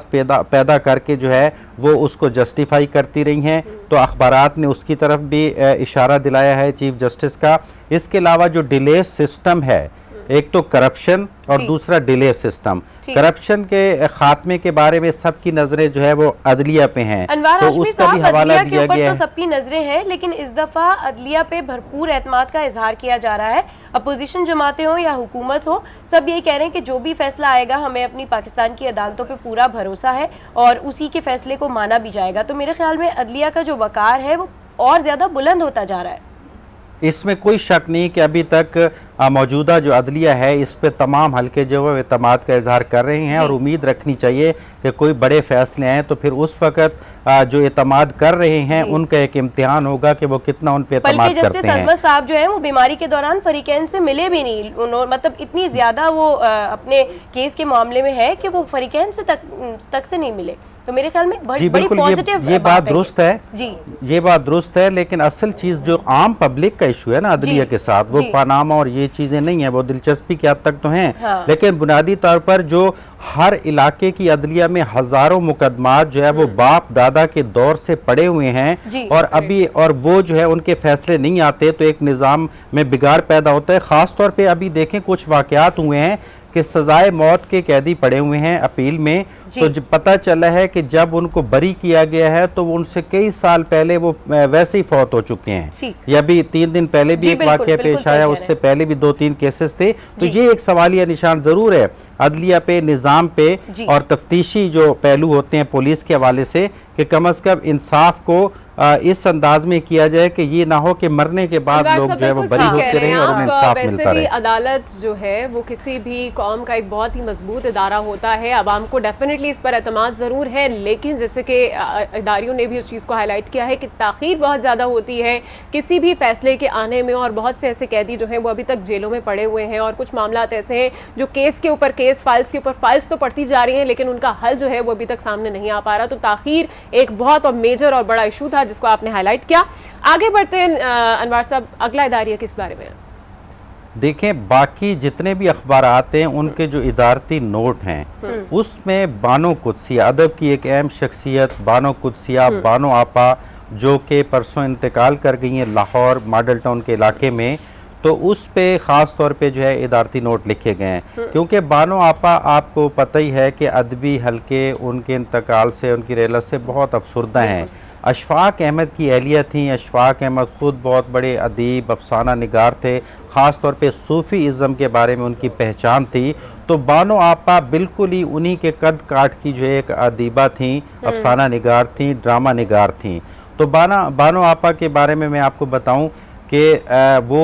पैदा करके जो है वो उसको जस्टिफाई करती रही हैं। तो अखबारात ने उसकी तरफ भी इशारा दिलाया है चीफ जस्टिस का। इसके अलावा जो डिले सिस्टम है एक तो करप्शन और दूसरा डिले सिस्टम। करप्शन के खात्मे के बारे में सबकी नजरें जो है वो अदलिया पे हैं, तो उसका भी हवाला दिया गया है। तो सबकी नजरें हैं, लेकिन इस दफा अदलिया पे भरपूर एतमाद का इजहार किया जा रहा है। अपोजिशन जमातें हो या हुकूमत हो, सब यही कह रहे हैं कि जो भी फैसला आएगा हमें अपनी पाकिस्तान की अदालतों पे पूरा भरोसा है और उसी के फैसले को माना भी जाएगा। तो मेरे ख्याल में अदलिया का जो वकार है वो और ज्यादा बुलंद होता जा रहा है। इसमें कोई शक नहीं कि अभी तक मौजूदा जो अदलिया है इस पे तमाम हल्के जो है एतमाद का इजहार कर रहे हैं और उम्मीद रखनी चाहिए कि कोई बड़े फैसले आए तो फिर उस वक्त जो एतमाद कर रहे हैं उनका एक इम्तिहान होगा कि वो कितना उन पे एतमाद करते हैं। अजमत साहब जो है वो बीमारी के दौरान फरीकैन से मिले भी नहीं, मतलब इतनी ज्यादा वो अपने केस के मामले में है कि वो फरीकैन से तक से नहीं मिले। तो मेरे ख्याल में बड़ी पॉजिटिव ये बात दुरुस्त है जी, ये बात दुरुस्त है, लेकिन असल चीज जो आम पब्लिक का इशू है ना अदलिया के साथ, वो पनामा और ये चीजें नहीं है, वो दिलचस्पी की हद तक तो हैं, हाँ। लेकिन बुनियादी तौर पर जो हर इलाके की अदलिया में हजारों मुकदमात जो है वो बाप दादा के दौर से पड़े हुए हैं और अभी और वो जो है उनके फैसले नहीं आते तो एक निज़ाम में बिगाड़ पैदा होता है। खास तौर पे अभी देखें कुछ वाकयात हुए हैं कि सजाए मौत के कैदी पड़े हुए हैं अपील में, तो पता चला है कि जब उनको बरी किया गया है तो उनसे कई साल पहले वो वैसे ही फौत हो चुके हैं। या अभी 3 दिन पहले भी एक वाकया पेश आया, उससे पहले भी 2-3 केसेस थे। तो ये एक सवालिया निशान जरूर है अदलिया पे, निज़ाम पे और तफ्तीशी जो पहलू होते हैं पुलिस के हवाले से कि कम से कम इंसाफ को इस अंदाज में किया जाए कि ये ना हो कि मरने के बाद लोग जो है वो बरी होते रहे और उन्हें इंसाफ मिलता रहे। अदालत जो है वो किसी भी कौम का एक बहुत ही मजबूत इदारा होता है। आवाम को डेफिनेटली इस पर एतमाद ज़रूर है, लेकिन जैसे कि इदारियों ने भी उस चीज़ को हाईलाइट किया है कि ताख़ीर बहुत ज़्यादा होती है किसी भी फैसले के आने में, और बहुत से ऐसे कैदी जो हैं वो अभी तक जेलों में पड़े हुए हैं और कुछ मामला ऐसे हैं जो केस के ऊपर केस, फाइल्स के ऊपर फाइल्स तो पड़ती जा रही हैं लेकिन उनका हल जो है वो अभी तक सामने नहीं आ पा रहा। तो ताख़ीर एक बहुत और मेजर और बड़ा इशू था जिसको आपने हाईलाइट किया। आगे बढ़ते हैं अनवार साहब, अगला इदारिया किस बारे में? देखें बाकी जितने भी अखबार आते हैं उनके जो इदारती नोट हैं उसमें बानो कुदसिया, अदब की एक अहम शख्सियत बानो कुदसिया, बानो आपा जो कि परसों इंतकाल कर गई हैं लाहौर मॉडल टाउन के इलाके में, तो उस पे ख़ास तौर पे जो है इदारती नोट लिखे गए हैं क्योंकि बानो आपा आपको पता ही है कि अदबी हल्के उनके इंतकाल से, उनकी रेलत से बहुत अफसुर्दा हैं। अशफाक अहमद की अहलिया थी। अशफाक अहमद ख़ुद बहुत बड़े अदीब अफसाना निगार थे, ख़ास तौर पे सूफ़ी इज़्म के बारे में उनकी पहचान थी। तो बानो आपा बिल्कुल ही उन्हीं के कद काट की जो एक अदीबा थी, अफसाना निगार थी, ड्रामा निगार थी। तो बानो आपा के बारे में मैं आपको बताऊं कि वो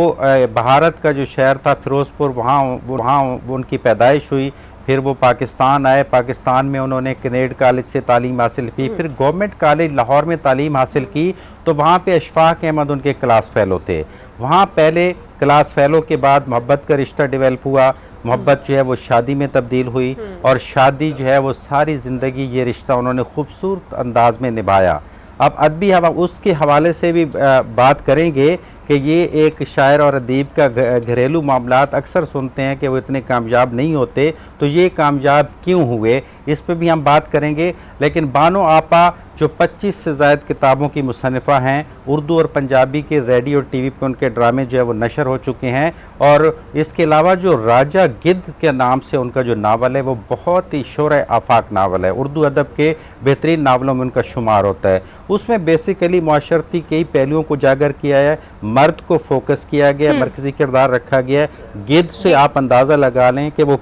भारत का जो शहर था फ़िरोज़पुर, वहाँ उनकी पैदाइश हुई। फिर वो पाकिस्तान आए, पाकिस्तान में उन्होंने कैनेड कॉलेज से तालीम हासिल की, फिर गवर्नमेंट कॉलेज लाहौर में तालीम हासिल की। तो वहाँ पे अशफाक अहमद उनके क्लास फेलो थे। वहाँ पहले क्लास फेलो के बाद मोहब्बत का रिश्ता डेवलप हुआ, मोहब्बत जो है वो शादी में तब्दील हुई और शादी जो है वो सारी ज़िंदगी ये रिश्ता उन्होंने खूबसूरत अंदाज में निभाया। अब अदबी उसके हवाले से भी बात करेंगे कि ये एक शायर और अदीब का घरेलू मामलात अक्सर सुनते हैं कि वो इतने कामयाब नहीं होते, तो ये कामयाब क्यों हुए इस पे भी हम बात करेंगे। लेकिन बानो आपा जो 25 से ज़ायद किताबों की मुसन्निफ़ा हैं, उर्दू और पंजाबी के रेडियो टीवी पे उनके ड्रामे जो है वो नशर हो चुके हैं। और इसके अलावा जो राजा गिद्ध के नाम से उनका जो नावल है वो बहुत ही शोर आफाक नावल है, उर्दू अदब के बेहतरीन नावलों में उनका शुमार होता है। उसमें बेसिकली माशरती कई पहलुओं को उजागर किया है, मर्द को फोकस किया गया, मरकजी किरदार रखा गया है। गिद्ध से आप अंदाज़ा लगा लें कि वो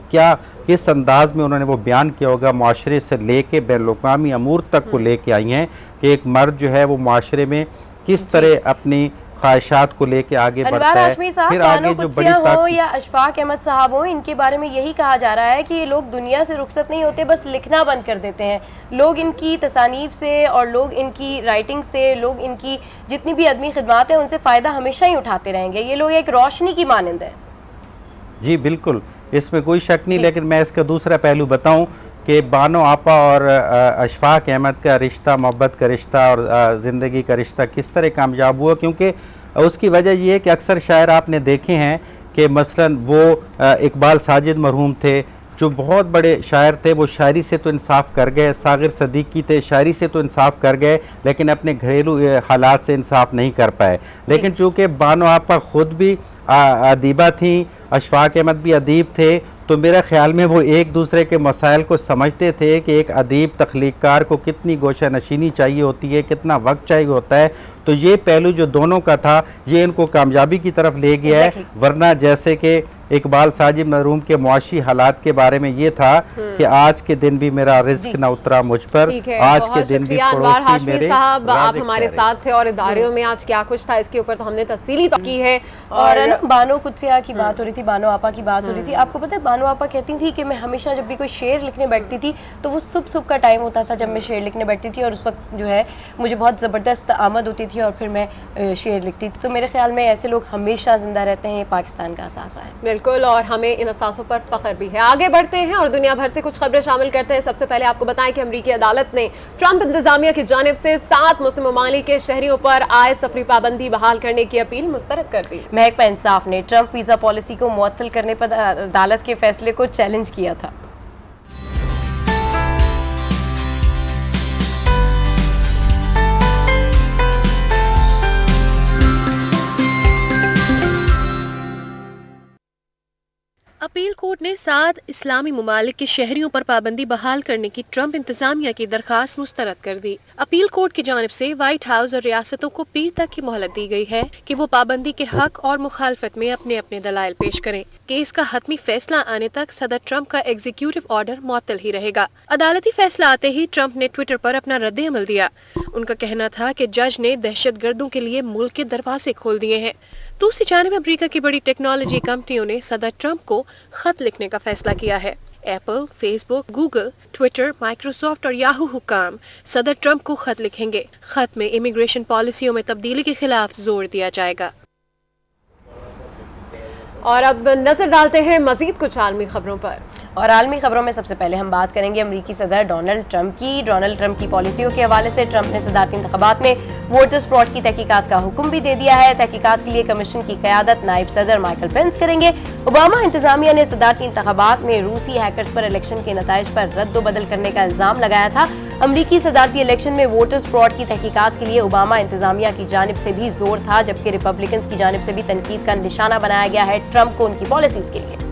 किस अंदाज में उन्होंने वो बयान किया होगा, माशरे से लेके बैनुल-अक़वामी अमूर तक को लेके आई हैं कि एक मर्द जो है वो माशरे में किस तरह अपनी ख्वाहिशात को लेके आगे बढ़ता है। फिर आगे जो बड़ी हो या अशफाक अहमद साहब हो, इनके बारे में यही कहा जा रहा है कि ये लोग दुनिया से रुखसत नहीं होते, बस लिखना बंद कर देते हैं। लोग इनकी तसानीफ से और लोग इनकी राइटिंग से, लोग इनकी जितनी भी अदमी खिदमात हैं उनसे फ़ायदा हमेशा ही उठाते रहेंगे। ये लोग एक रोशनी की मानंद है। जी बिल्कुल, इसमें कोई शक नहीं। लेकिन मैं इसका दूसरा पहलू बताऊं कि बानो आपा और अशफाक अहमद का रिश्ता, मोहब्बत का रिश्ता और ज़िंदगी का रिश्ता किस तरह कामयाब हुआ, क्योंकि उसकी वजह ये है कि अक्सर शायर आपने देखे हैं कि मसलन वो इकबाल साजिद मरहूम थे, जो बहुत बड़े शायर थे वो शायरी से तो इंसाफ कर गए, सागिर सदीकी थे शायरी से तो इंसाफ कर गए, लेकिन अपने घरेलू हालात से इंसाफ नहीं कर पाए। लेकिन चूँकि बानो आपा ख़ुद भी अदीबा थी, अशफाक अहमद भी अदीब थे, तो मेरा ख्याल में वो एक दूसरे के मसाइल को समझते थे कि एक अदीब तख्लीकार को कितनी गोशा नशीनी चाहिए होती है, कितना वक्त चाहिए होता है। तो ये पहलू जो दोनों का था ये इनको कामयाबी की तरफ ले गया है। वरना जैसे कि इकबाल साजिद मरहूम के मुआशी हालात के बारे में ये था कि आज के दिन भी मेरा रिस्क न उतरा मुझ पर, आज के दिन भी पड़ोसी मेरे साहब आप हमारे साथ थे और इदारों में आज क्या कुछ था इसके ऊपर तो हमने तफसीली की है। और बानो कुदसिया की बात हो रही थी, बानो आपा की बात हो रही थी। आपको पता है बानो आपा कहती थी कि मैं हमेशा जब भी कोई शेर लिखने बैठती थी तो वो सुबह का टाइम होता था जब मैं शेर लिखने बैठती थी, और उस वक्त जो है मुझे बहुत ज़बरदस्त आमद होती थी और फिर मैं शेर लिखती थी। तो मेरे ख्याल में ऐसे लोग हमेशा जिंदा रहते हैं, ये पाकिस्तान का असासा है। बिल्कुल, और हमें इन असासों पर फख्र भी है। आगे बढ़ते हैं और दुनिया भर से कुछ खबरें शामिल करते हैं। सबसे पहले आपको बताएं कि अमरीकी अदालत ने ट्रंप इंतजामिया की जानिब से 7 मुस्लिम ममालिक के शहरियों पर आयद सफरी पाबंदी बहाल करने की अपील मुस्तरद कर दी। महकमा इंसाफ ने ट्रंप वीज़ा पॉलिसी को मुअत्तल करने पर अदालत के फैसले को चैलेंज किया था। अपील कोर्ट ने 7 इस्लामी ममालिक के शहरियों पर पाबंदी बहाल करने की ट्रंप इंतजामिया की दरखास्त मुस्तरद कर दी। अपील कोर्ट की जानिब से व्हाइट हाउस और रियासतों को पीर तक की मोहलत दी गई है कि वो पाबंदी के हक और मुखालफत में अपने अपने दलाइल पेश करें। केस का हतमी फैसला आने तक सदर ट्रंप का एग्जीक्यूटिव ऑर्डर मुअत्तल ही रहेगा। अदालती फैसला आते ही ट्रंप ने ट्विटर पर अपना रद्द अमल दिया। उनका कहना था कि जज ने दहशतगर्दों के लिए मुल्क के दरवाजे खोल दिए हैं। दूसरी जानिब अमेरिका की बड़ी टेक्नोलॉजी कंपनियों ने सदर ट्रंप को खत लिखने का फैसला किया है। Apple, Facebook, Google, Twitter, Microsoft और याहू हुक्काम सदर ट्रंप को खत लिखेंगे। खत में इमिग्रेशन पॉलिसियों में तब्दीली के खिलाफ जोर दिया जाएगा। और अब नजर डालते हैं मजीद कुछ आलमी खबरों पर। और आलमी खबरों में सबसे पहले हम बात करेंगे अमरीकी सदर डोनाल्ड ट्रंप की। डोनाल्ड ट्रंप की पॉलिसियों के हवाले से ट्रंप ने सदारती इंतखाबात में वोटर्स फ्रॉड की तहकीकात का हुक्म भी दे दिया है। तहकीकात के लिए कमीशन की क़यादत नायब सदर माइकल पेंस करेंगे। ओबामा इंतजामिया ने सदारती इंतखाबात में रूसी हैकर्स पर इलेक्शन के नताइज पर रद्द बदल करने का इल्जाम लगाया था। अमरीकी सदारती इलेक्शन में वोटर्स फ्रॉड की तहकीकात के लिए ओबामा इंतजामिया की जानिब से भी जोर था, जबकि रिपब्लिकन की जानिब से भी तनकीद का निशाना बनाया गया है ट्रंप को उनकी पॉलिसीज के लिए।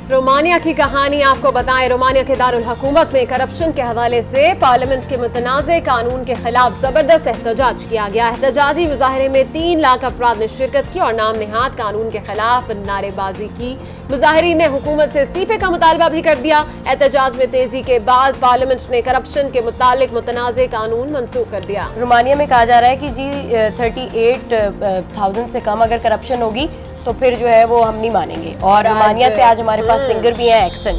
रोमानिया की कहानी आपको बताएं। रोमानिया के दारुल हुकूमत में करप्शन के हवाले से पार्लियामेंट के मुतनाज़े कानून के खिलाफ जबरदस्त एहतजाज किया गया। एहतजाजी मुजाहरे में 3 लाख अफराद ने शिरकत की और नाम निहाद कानून के खिलाफ नारेबाजी की। मुजाहिरीन ने हुकूमत से इस्तीफे का मुतालबा भी कर दिया। एहतजाज में तेजी के बाद पार्लियामेंट ने करप्शन के मुतालिक मुतनाज़े कानून मनसूख कर दिया। रोमानिया में कहा जा रहा है कि जी 38,000 से कम अगर करप्शन होगी तो फिर जो है वो हम नहीं मानेंगे। और रोमानिया से आज हमारे पास सिंगर भी हैं, एक्सेंट।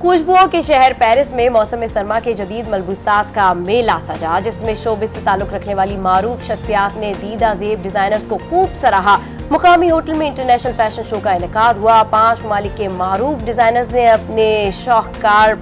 खुशबुओं के शहर पेरिस में मौसम सरमा के जदीद मलबूसात का मेला सजा, जिसमें शोबिस से ताल्लुक रखने वाली मारूफ शख्सियात ने दीदा जेब डिजाइनर्स को खूब सराहा। मुकामी होटल में इंटरनेशनल फैशन शो का इनेकाद हुआ। 5 ममालिक के मारूफ डिजाइनर्स ने अपने शाहकार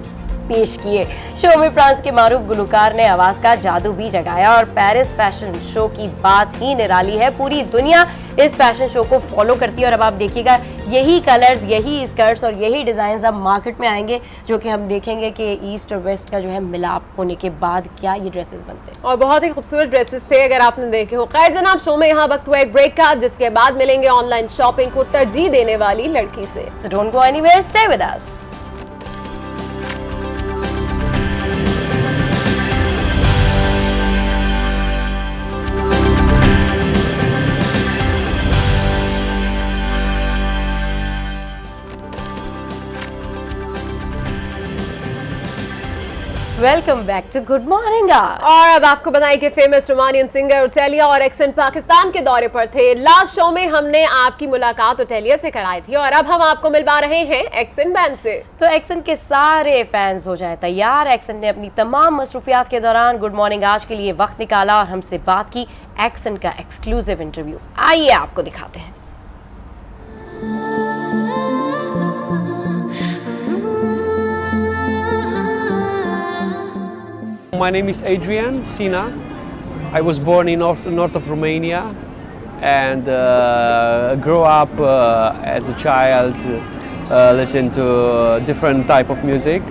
पेश किए। शो में फ्रांस के मारूफ गुलकार ने आवाज का जादू भी जगाया और पेरिस फैशन शो की बात ही निराली है। पूरी दुनिया इस फैशन शो को फॉलो करती है और अब आप देखिएगा यही कलर्स, यही स्कर्ट्स और यही डिजाइन अब मार्केट में आएंगे, जो कि हम देखेंगे कि ईस्ट और वेस्ट का जो है मिलाप होने के बाद क्या ये ड्रेसेस बनते हैं। और बहुत ही खूबसूरत ड्रेसेस थे अगर आपने देखे हो। खैर जनाब, शो में यहाँ वक्त हुआ एक ब्रेक का, जिसके बाद मिलेंगे ऑनलाइन शॉपिंग को तरजीह देने वाली लड़की से। So don't go anywhere, stay with us. Welcome back to good morning. और अब आपको बताएं कि फेमस रोमानियन सिंगर ओटेलिया और एक्सेंट पाकिस्तान के दौरे पर थे। लास्ट शो में हमने आपकी मुलाकात ओटेलिया से कराई थी और अब हम आपको मिलवा रहे हैं एक्सेंट बैंड से। तो एक्सेंट के सारे फैंस हो जाए तैयार। एक्सेंट ने अपनी तमाम मसरूफियात के दौरान गुड मॉर्निंग आज के लिए वक्त निकाला और हमसे बात की। एक्सेंट का एक्सक्लूसिव इंटरव्यू आइए आपको दिखाते हैं। My name is Adrian Sina. I was born in north of Romania. and grow up as a child, listen to different type of music.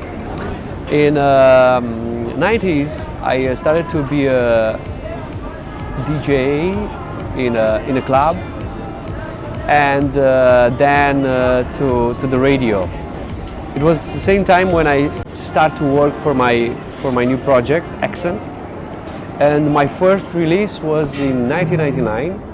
In 90s, I started to be a DJ in a club, and then to the radio. It was the same time when I started to work for my new project, Accent, and my first release was in 1999.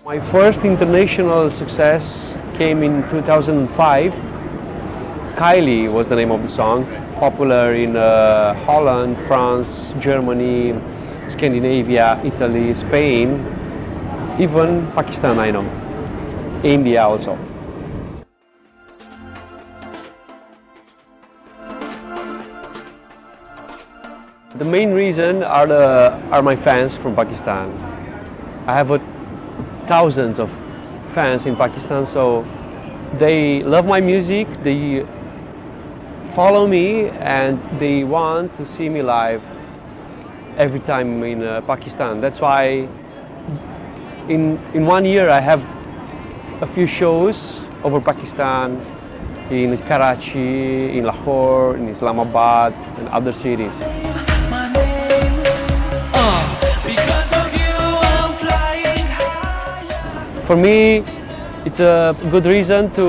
My first international success came in 2005. Kylie was the name of the song, popular in Holland, France, Germany, Scandinavia, Italy, Spain, even Pakistan, I know, India also. The main reason are my fans from Pakistan. I have thousands of fans in Pakistan, so they love my music, they follow me, and they want to see me live every time in Pakistan. That's why in 1 year I have a few shows over Pakistan, in Karachi, in Lahore, in Islamabad, and other cities. For me, it's a good reason to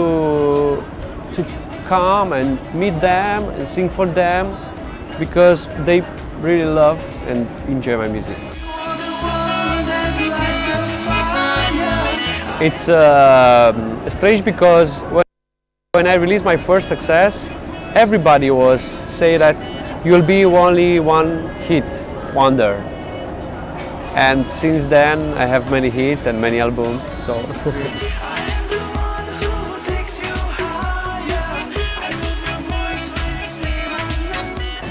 come and meet them and sing for them, because they really love and enjoy my music. It's strange because when I released my first success, everybody was saying that you'll be only one hit wonder. And since then, I have many hits and many albums, so.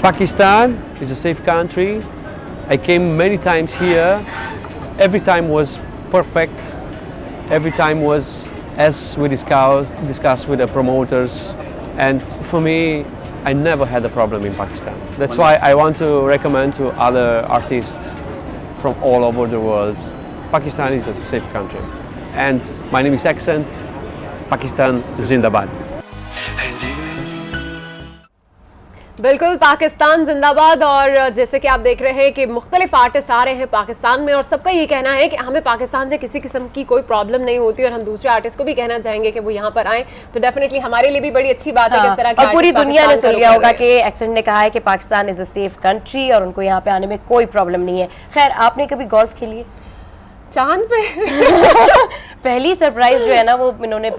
Pakistan is a safe country. I came many times here. Every time was perfect. Every time was as we discussed with the promoters. And for me, I never had a problem in Pakistan. That's why I want to recommend to other artists from all over the world. Pakistan is a safe country. And my name is Accent. Pakistan Zindabad. बिल्कुल, पाकिस्तान जिंदाबाद। और जैसे कि आप देख रहे हैं कि मुख्तलिफ आर्टिस्ट आ रहे हैं पाकिस्तान में, और सबका ये कहना है कि हमें पाकिस्तान से किसी किस्म की कोई प्रॉब्लम नहीं होती, और हम दूसरे आर्टिस्ट को भी कहना चाहेंगे कि वो यहाँ पर आएँ। तो डेफिनेटली हमारे लिए भी बड़ी अच्छी बात है कि इस तरह की, और पूरी दुनिया ने सुन लिया होगा कि एक्सेंट ने कहा है कि Pakistan is a safe country और उनको यहाँ पे आने में कोई प्रॉब्लम नहीं है। खैर, आपने कभी गोल्फ खेली है? चांद पे पहली सरप्राइज जो है ना, वो इन्होंने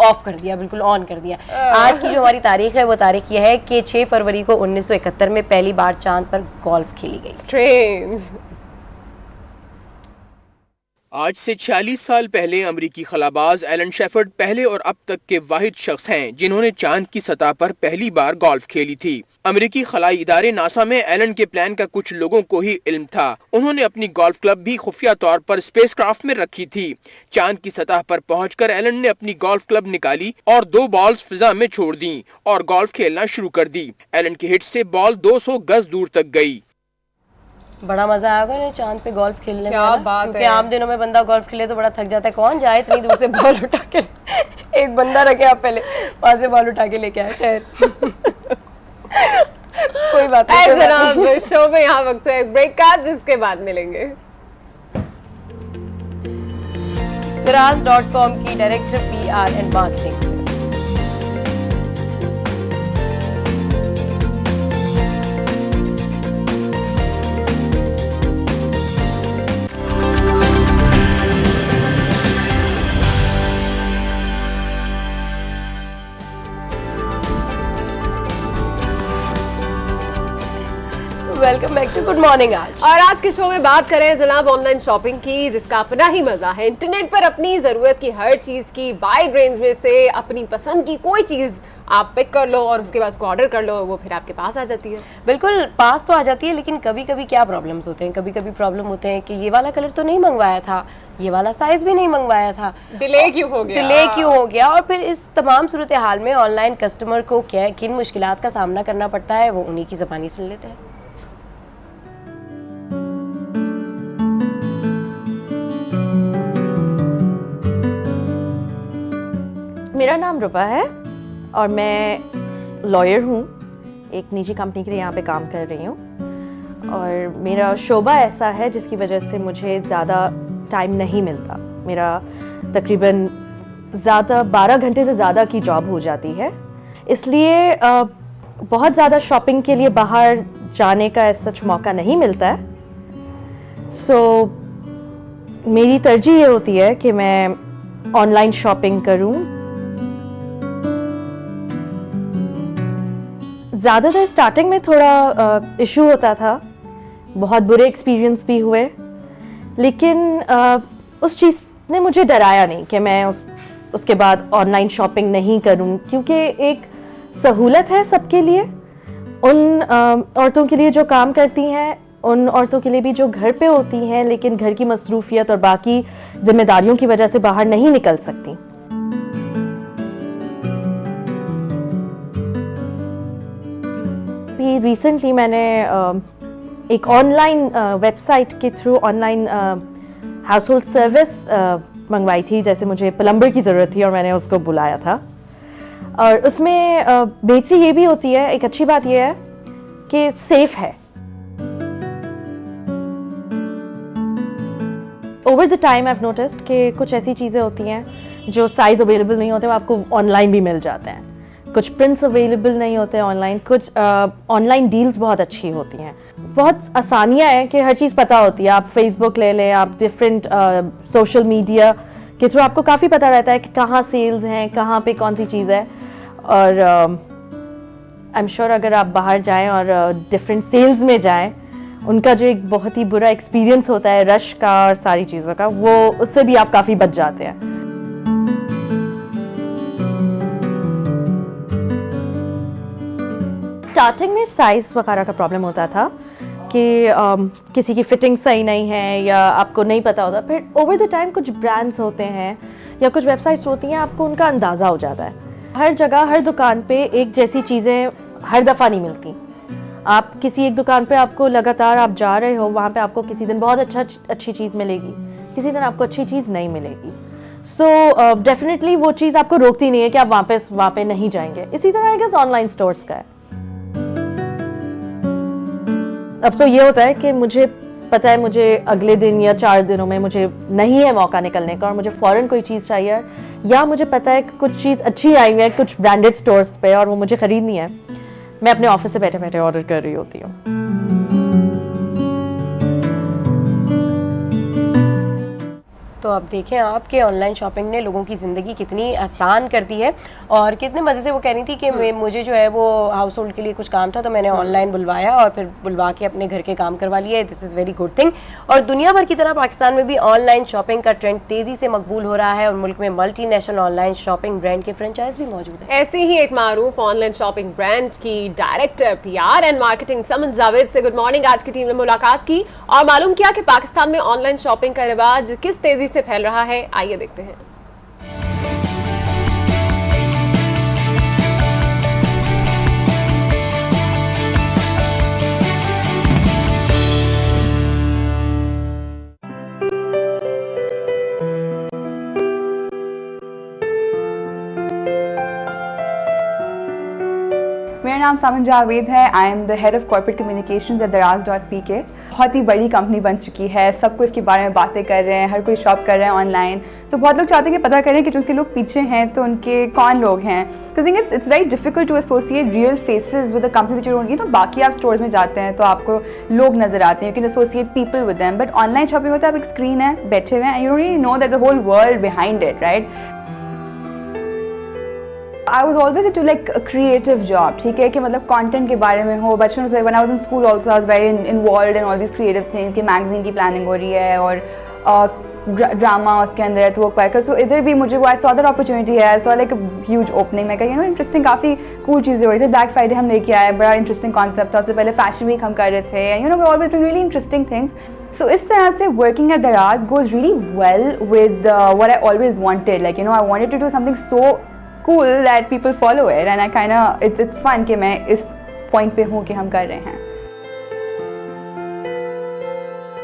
ऑफ कर दिया, बिल्कुल ऑन कर दिया। आज की जो हमारी तारीख है, वो तारीख ये है कि 6 फरवरी को 1971 में पहली बार चांद पर गोल्फ खेली गई। स्ट्रेंज। आज से 46 साल पहले अमरीकी खलाबाज एलन शेफर्ड पहले और अब तक के वाहिद शख्स हैं जिन्होंने चांद की सतह पर पहली बार गोल्फ खेली थी। अमेरिकी खलाई इदारे नासा में एलन के प्लान का कुछ लोगों को ही इल्म था। उन्होंने अपनी गोल्फ क्लब भी खुफिया तौर पर स्पेसक्राफ्ट में रखी थी। चांद की सतह पर पहुंचकर एलन ने अपनी गोल्फ क्लब निकाली और 2 बॉल्स फिजा में छोड़ दी और गोल्फ खेलना शुरू कर दी। एलन के हिट से बॉल 200 गज दूर तक गई। बड़ा मजा आएगा ना चांद पे गोल्फ खेलने में, क्या बात है। क्योंकि आम दिनों में बंदा गोल्फ खेले तो बड़ा थक जाता है, कौन जाए इतनी दूर से बॉल उठा के। एक बंदा रखे, आप पहले वहां से बॉल उठा के लेके आए। खैर कोई बात नहीं। शो में यहाँ वक्त है ब्रेक का, जिसके बाद मिलेंगे। Daraz.com की director PR and marketing. Welcome back to good morning आज। और आज के शो में बात करें जनाब ऑनलाइन शॉपिंग की, जिसका अपना ही मजा है। इंटरनेट पर अपनी जरूरत की हर चीज की वाइड रेंज में से अपनी पसंद की कोई चीज आप पिक कर लो और उसके बाद उसको ऑर्डर कर लो, वो फिर आपके पास आ जाती है। बिल्कुल पास तो आ जाती है, लेकिन कभी कभी क्या प्रॉब्लम्स होते हैं, कभी कभी प्रॉब्लम होते हैं कि ये वाला कलर तो नहीं मंगवाया था, ये वाला साइज भी नहीं मंगवाया था, डिले क्यों हो गया। और फिर इस तमाम सूरत हाल में ऑनलाइन कस्टमर को क्या किन मुश्किलात का सामना करना पड़ता है, वो उन्हीं की ज़बानी सुन लेते हैं। मेरा नाम रुपा है और मैं लॉयर हूँ, एक निजी कंपनी के लिए यहाँ पे काम कर रही हूँ। और मेरा शोबा ऐसा है जिसकी वजह से मुझे ज़्यादा टाइम नहीं मिलता। मेरा तकरीबन 12 घंटे से ज़्यादा की जॉब हो जाती है, इसलिए बहुत ज़्यादा शॉपिंग के लिए बाहर जाने का सच मौका नहीं मिलता है। सो मेरी तरजीह ये होती है कि मैं ऑनलाइन शॉपिंग करूँ। ज़्यादातर स्टार्टिंग में थोड़ा इशू होता था, बहुत बुरे एक्सपीरियंस भी हुए, लेकिन उस चीज़ ने मुझे डराया नहीं कि मैं उसके बाद ऑनलाइन शॉपिंग नहीं करूं, क्योंकि एक सहूलत है सबके लिए, उन औरतों के लिए जो काम करती हैं, उन औरतों के लिए भी जो घर पे होती हैं लेकिन घर की मसरूफियत और बाकी जिम्मेदारियों की वजह से बाहर नहीं निकल सकती। रिसेंटली मैंने एक ऑनलाइन वेबसाइट के through online house hold service मंगवाई थी। जैसे मुझे प्लम्बर की ज़रूरत थी और मैंने उसको बुलाया था, और उसमें बेहतरी ये भी होती है, एक अच्छी बात ये है कि सेफ है। Over the time I have noticed कि कुछ ऐसी चीज़ें होती हैं जो साइज़ अवेलेबल नहीं होते, वो आपको ऑनलाइन भी मिल जाते हैं। कुछ प्रिंट्स अवेलेबल नहीं होते ऑनलाइन, कुछ ऑनलाइन डील्स बहुत अच्छी होती हैं। बहुत आसानियाँ हैं कि हर चीज़ पता होती है। आप फेसबुक ले लें, आप डिफरेंट सोशल मीडिया के थ्रू आपको काफ़ी पता रहता है कि कहाँ सेल्स हैं, कहाँ पे कौन सी चीज़ है। और आई एम श्योर अगर आप बाहर जाएं और डिफरेंट सेल्स में जाएं, उनका जो एक बहुत ही बुरा एक्सपीरियंस होता है रश का और सारी चीज़ों का, वो उससे भी आप काफ़ी बच जाते हैं। स्टार्टिंग में साइज़ वगैरह का प्रॉब्लम होता था कि किसी की फिटिंग सही नहीं है या आपको नहीं पता होता। फिर ओवर द टाइम कुछ ब्रांड्स होते हैं या कुछ वेबसाइट्स होती हैं, आपको उनका अंदाज़ा हो जाता है। हर जगह हर दुकान पे एक जैसी चीज़ें हर दफ़ा नहीं मिलती। आप किसी एक दुकान पे आपको लगातार आप जा रहे हो, वहाँ पे आपको किसी दिन बहुत अच्छी चीज़ मिलेगी, किसी दिन आपको अच्छी चीज़ नहीं मिलेगी। सो डेफिनेटली वो चीज़ आपको रोकती नहीं है कि आप वहाँ पे नहीं जाएंगे। इसी तरह आई गेस ऑनलाइन स्टोर्स का है। अब तो ये होता है कि मुझे पता है मुझे अगले दिन या 4 दिनों में मुझे नहीं है मौका निकलने का और मुझे फ़ौरन कोई चीज़ चाहिए, या मुझे पता है कि कुछ चीज़ अच्छी आई हुई है कुछ ब्रांडेड स्टोर्स पे और वो मुझे ख़रीदनी है, मैं अपने ऑफिस से बैठे बैठे ऑर्डर कर रही होती हूँ। तो अब देखें आपके ऑनलाइन शॉपिंग ने लोगों की ज़िंदगी कितनी आसान कर दी है, और कितने मज़े से वो कह रही थी कि मुझे जो है वो हाउस होल्ड के लिए कुछ काम था तो मैंने ऑनलाइन बुलवाया और फिर बुलवा के अपने घर के काम करवा लिए। This is very good thing. और दुनिया भर की तरह पाकिस्तान में भी ऑनलाइन शॉपिंग का ट्रेंड तेज़ी से मकबूल हो रहा है और मुल्क में मल्टीनेशनल ऑनलाइन शॉपिंग ब्रांड के फ्रेंचाइज भी मौजूद है। ऐसी ही एक मारूफ ऑनलाइन शॉपिंग ब्रांड की डायरेक्टर PR एंड मार्केटिंग समन जावेद से गुड मॉर्निंग आज की टीम ने मुलाकात की और मालूम किया कि पाकिस्तान में ऑनलाइन शॉपिंग का रिवाज किस तेज़ी से फैल रहा है। आइए देखते हैं। मेरा नाम समन जावेद है। I am the head of corporate communications at दराज.pk। बहुत ही बड़ी कंपनी बन चुकी है, सब कोई इसके बारे में बातें कर रहे हैं, हर कोई शॉप कर रहा है ऑनलाइन। तो बहुत लोग चाहते हैं कि पता करें कि जो उसके लोग पीछे हैं तो उनके कौन लोग हैं। तो think it's very difficult to associate real faces with the company which you don't know. बाकी आप स्टोर्स में जाते हैं तो आपको लोग नजर आते हैं, you can associate people with them, but online shopping होता है आप एक स्क्रीन है, बैठे हुए हैं, you don't really know that the whole world behind it, right. I was always to like creative job, ठीक है, कि मतलब कंटेंट के बारे में हो। बचपन से when I was in school also I was very involved in all this creative things कि मैगजीन की प्लानिंग हो रही है और ड्रामा उसके अंदर है तो वो कर सो इधर भी मुझे वो आई सॉ दैट अपॉर्चुनिटी है, सो लाइक ह्यूज ओपनिंग में कही इंटरेस्टिंग काफ़ी कूल चीज़ें हो रही थी। ब्लैक फ्राइडे हम लेके आए, बड़ा इंटरेस्टिंग कॉन्सेप्ट था। उससे पहले फैशन वीक हम कर रहे थे, we always doing really interesting things. So इस तरह से working at Daraz goes really well with what I always wanted, like I wanted to do something so cool that people follow it and I kind of it's fun कि मैं इस point पे हूँ कि हम कर रहे हैं।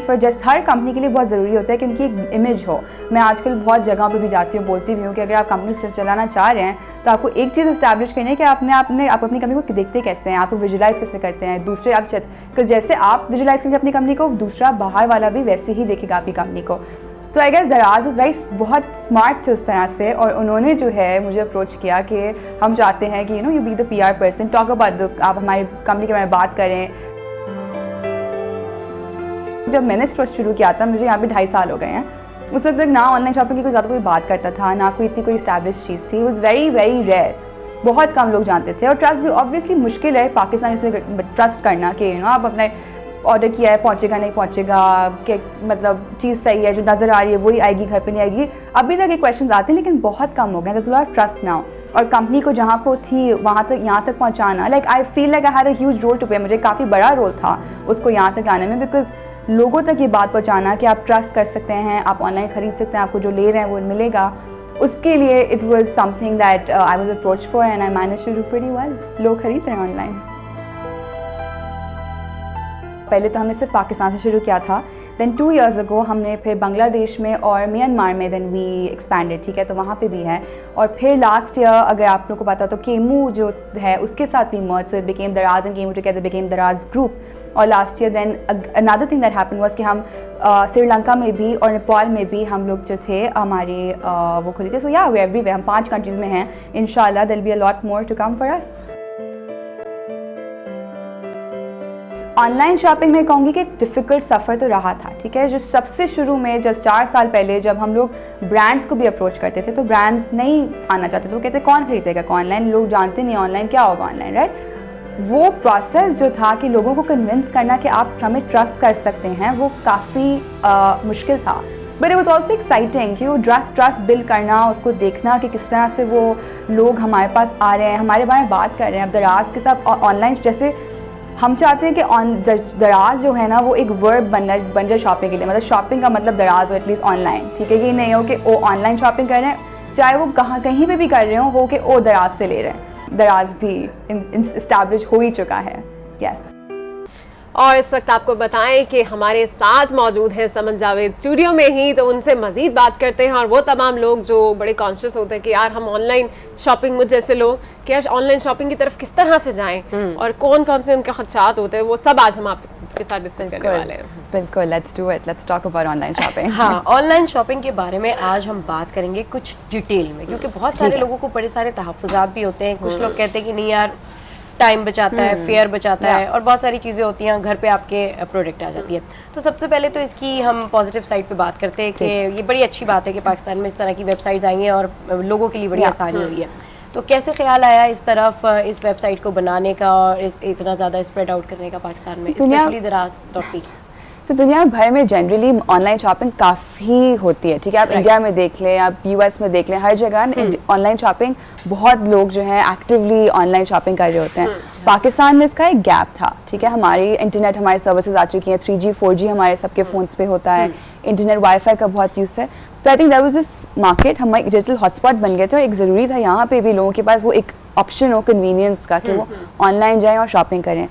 For just हर कंपनी के लिए बहुत ज़रूरी होता है कि उनकी एक इमेज हो। मैं आजकल बहुत जगह पे भी जाती हूँ, बोलती भी हूँ कि अगर आप कंपनी चलाना चाह रहे हैं तो आपको एक चीज़ इस्टेब्लिश करनी है कि आप अपनी कंपनी को देखते कैसे हैं, आपको विजुलाइज कैसे करते हैं। दूसरे आप जैसे आप विजुलाइज करेंगे अपनी कंपनी को, दूसरा बाहर वाला भी वैसे ही देखेगा आपकी कंपनी को। तो आई गेस दराज वाज वेरी बहुत स्मार्ट थे उस तरह से, और उन्होंने जो है मुझे अप्रोच किया कि हम चाहते हैं कि you be the PR person, talk about आप हमारी कंपनी के बारे में बात करें। जब मैंने ट्रस्ट शुरू किया था, मुझे यहाँ पे 2.5 साल हो गए हैं, उस वक्त तक ना ऑनलाइन शॉपिंग की कोई ज़्यादा कोई बात करता था, ना कोई इतनी कोई इस्टेब्लिश चीज़ थी। वॉज वेरी वेरी रेयर, बहुत कम लोग जानते थे। और ट्रस्ट भी ऑब्वियसली मुश्किल है पाकिस्तान से ट्रस्ट करना कि आप अपने ऑर्डर किया है पहुंचेगा नहीं पहुंचेगा, कि मतलब चीज़ सही है, जो नज़र आ रही है वही आएगी, घर पे नहीं आएगी। अभी तक ये क्वेश्चंस आते हैं लेकिन बहुत कम हो गए हैं। तो ट्रस्ट नाउ, और कंपनी को जहाँ को थी वहाँ तक यहाँ तक पहुँचाना, like I feel like I had a huge role to play. मुझे काफ़ी बड़ा रोल था उसको यहाँ तक लाने में, बिकॉज लोगों तक ये बात पहुँचाना कि आप ट्रस्ट कर सकते हैं, आप ऑनलाइन ख़रीद सकते हैं, आपको जो ले रहे हैं वो मिलेगा। उसके लिए it was something that I was approach for and I manage to do pretty well. लोग खरीद रहे हैं ऑनलाइन। पहले तो हमने सिर्फ पाकिस्तान से शुरू किया था, देन 2 years ago हमने फिर बांग्लादेश में और म्यांमार में देन वी एक्सपैंडेड, ठीक है, तो वहाँ पे भी है। और फिर लास्ट ईयर अगर आप लोगों को पता तो केमू जो है उसके साथ भी merge, so it became Daraz and Kaymu together became Daraz group. और last year then another thing that happened was कि हम श्रीलंका में भी और नेपाल में भी हम लोग जो थे हमारे वो खुले थे। सो या वी एवरीवेयर, हम 5 कंट्रीज़ में हैं। इंशाल्लाह there will be a lot more to come for us. Online shopping में कहूँगी कि डिफ़िकल्ट सफ़र तो रहा था, ठीक है। जो सबसे शुरू में जस्ट 4 साल पहले जब हम लोग ब्रांड्स को भी अप्रोच करते थे तो ब्रांड्स नहीं आना चाहते थे। वो कहते कौन खरीदेगा ऑनलाइन, लोग जानते नहीं ऑनलाइन क्या होगा ऑनलाइन, राइट। वो प्रोसेस जो था कि लोगों को कन्विंस करना कि आप हमें ट्रस्ट कर सकते हैं, वो काफ़ी मुश्किल था। But it was also exciting कि वो ट्रस्ट बिल्ड करना, उसको देखना कि किस तरह से वो लोग हमारे पास आ रहे हैं, हमारे बारे में बात कर रहे हैं। अब दराज के साथ ऑनलाइन, जैसे हम चाहते हैं कि दराज जो है ना वो एक वर्ब बन जाए शॉपिंग के लिए, मतलब शॉपिंग का मतलब दराज हो एटलीस्ट ऑनलाइन, ठीक है। ये नहीं हो कि ओ ऑनलाइन शॉपिंग कर रहे हैं, चाहे वो कहीं पे भी कर रहे हो कि ओ दराज से ले रहे हैं। दराज भी इस्टेब्लिश हो ही चुका है, यस। और इस वक्त आपको बताएं कि हमारे साथ मौजूद हैं समन जावेद स्टूडियो में ही, तो उनसे मज़ीद बात करते हैं। और वो तमाम लोग जो बड़े कॉन्शियस होते हैं कि यार हम ऑनलाइन शॉपिंग, मुझ जैसे लोग कि यार ऑनलाइन शॉपिंग की तरफ किस तरह से जाएं और कौन कौन से उनके खर्चात होते हैं, वो सब आज हम आपके साथ डिस्कस करने वाले हैं। बिल्कुल, let's do it, let's talk about online shopping. हाँ, ऑनलाइन शॉपिंग के बारे में आज हम बात करेंगे कुछ डिटेल में, क्योंकि बहुत सारे लोगों को बड़े सारे तहफ़्फ़ुज़ात भी होते हैं। कुछ लोग कहते हैं कि नहीं यार टाइम बचाता है, फेयर बचाता है, और बहुत सारी चीज़ें होती हैं, घर पे आपके प्रोडक्ट आ जाती है। तो सबसे पहले तो इसकी हम पॉजिटिव साइड पे बात करते हैं कि ये बड़ी अच्छी बात है कि पाकिस्तान में इस तरह की वेबसाइट्स आई हैं और लोगों के लिए बड़ी आसानी हुई है। तो कैसे ख्याल आया इस तरफ इस वेबसाइट को बनाने का और इतना ज़्यादा स्प्रेड आउट करने का पाकिस्तान में, स्पेशली दराज.p? तो दुनिया भर में जनरली ऑनलाइन शॉपिंग काफ़ी होती है, ठीक है। आप इंडिया में देख लें, आप US में देख लें, हर जगह ऑनलाइन शॉपिंग बहुत लोग जो हैं एक्टिवली ऑनलाइन शॉपिंग कर रहे होते हैं। पाकिस्तान में इसका एक गैप था, ठीक है। हमारी इंटरनेट, हमारी सर्विसेज आ चुकी हैं, 3G 4G हमारे सबके फ़ोन्स पे होता है, इंटरनेट वाईफाई का बहुत यूज़ है। तो I think that was this market, हम एक डिजिटल हॉटस्पॉट बन गए थे और एक ज़रूरी था यहाँ पे भी लोगों के पास वो एक ऑप्शन हो कन्वीनियंस का कि वो ऑनलाइन जाएँ और शॉपिंग करें।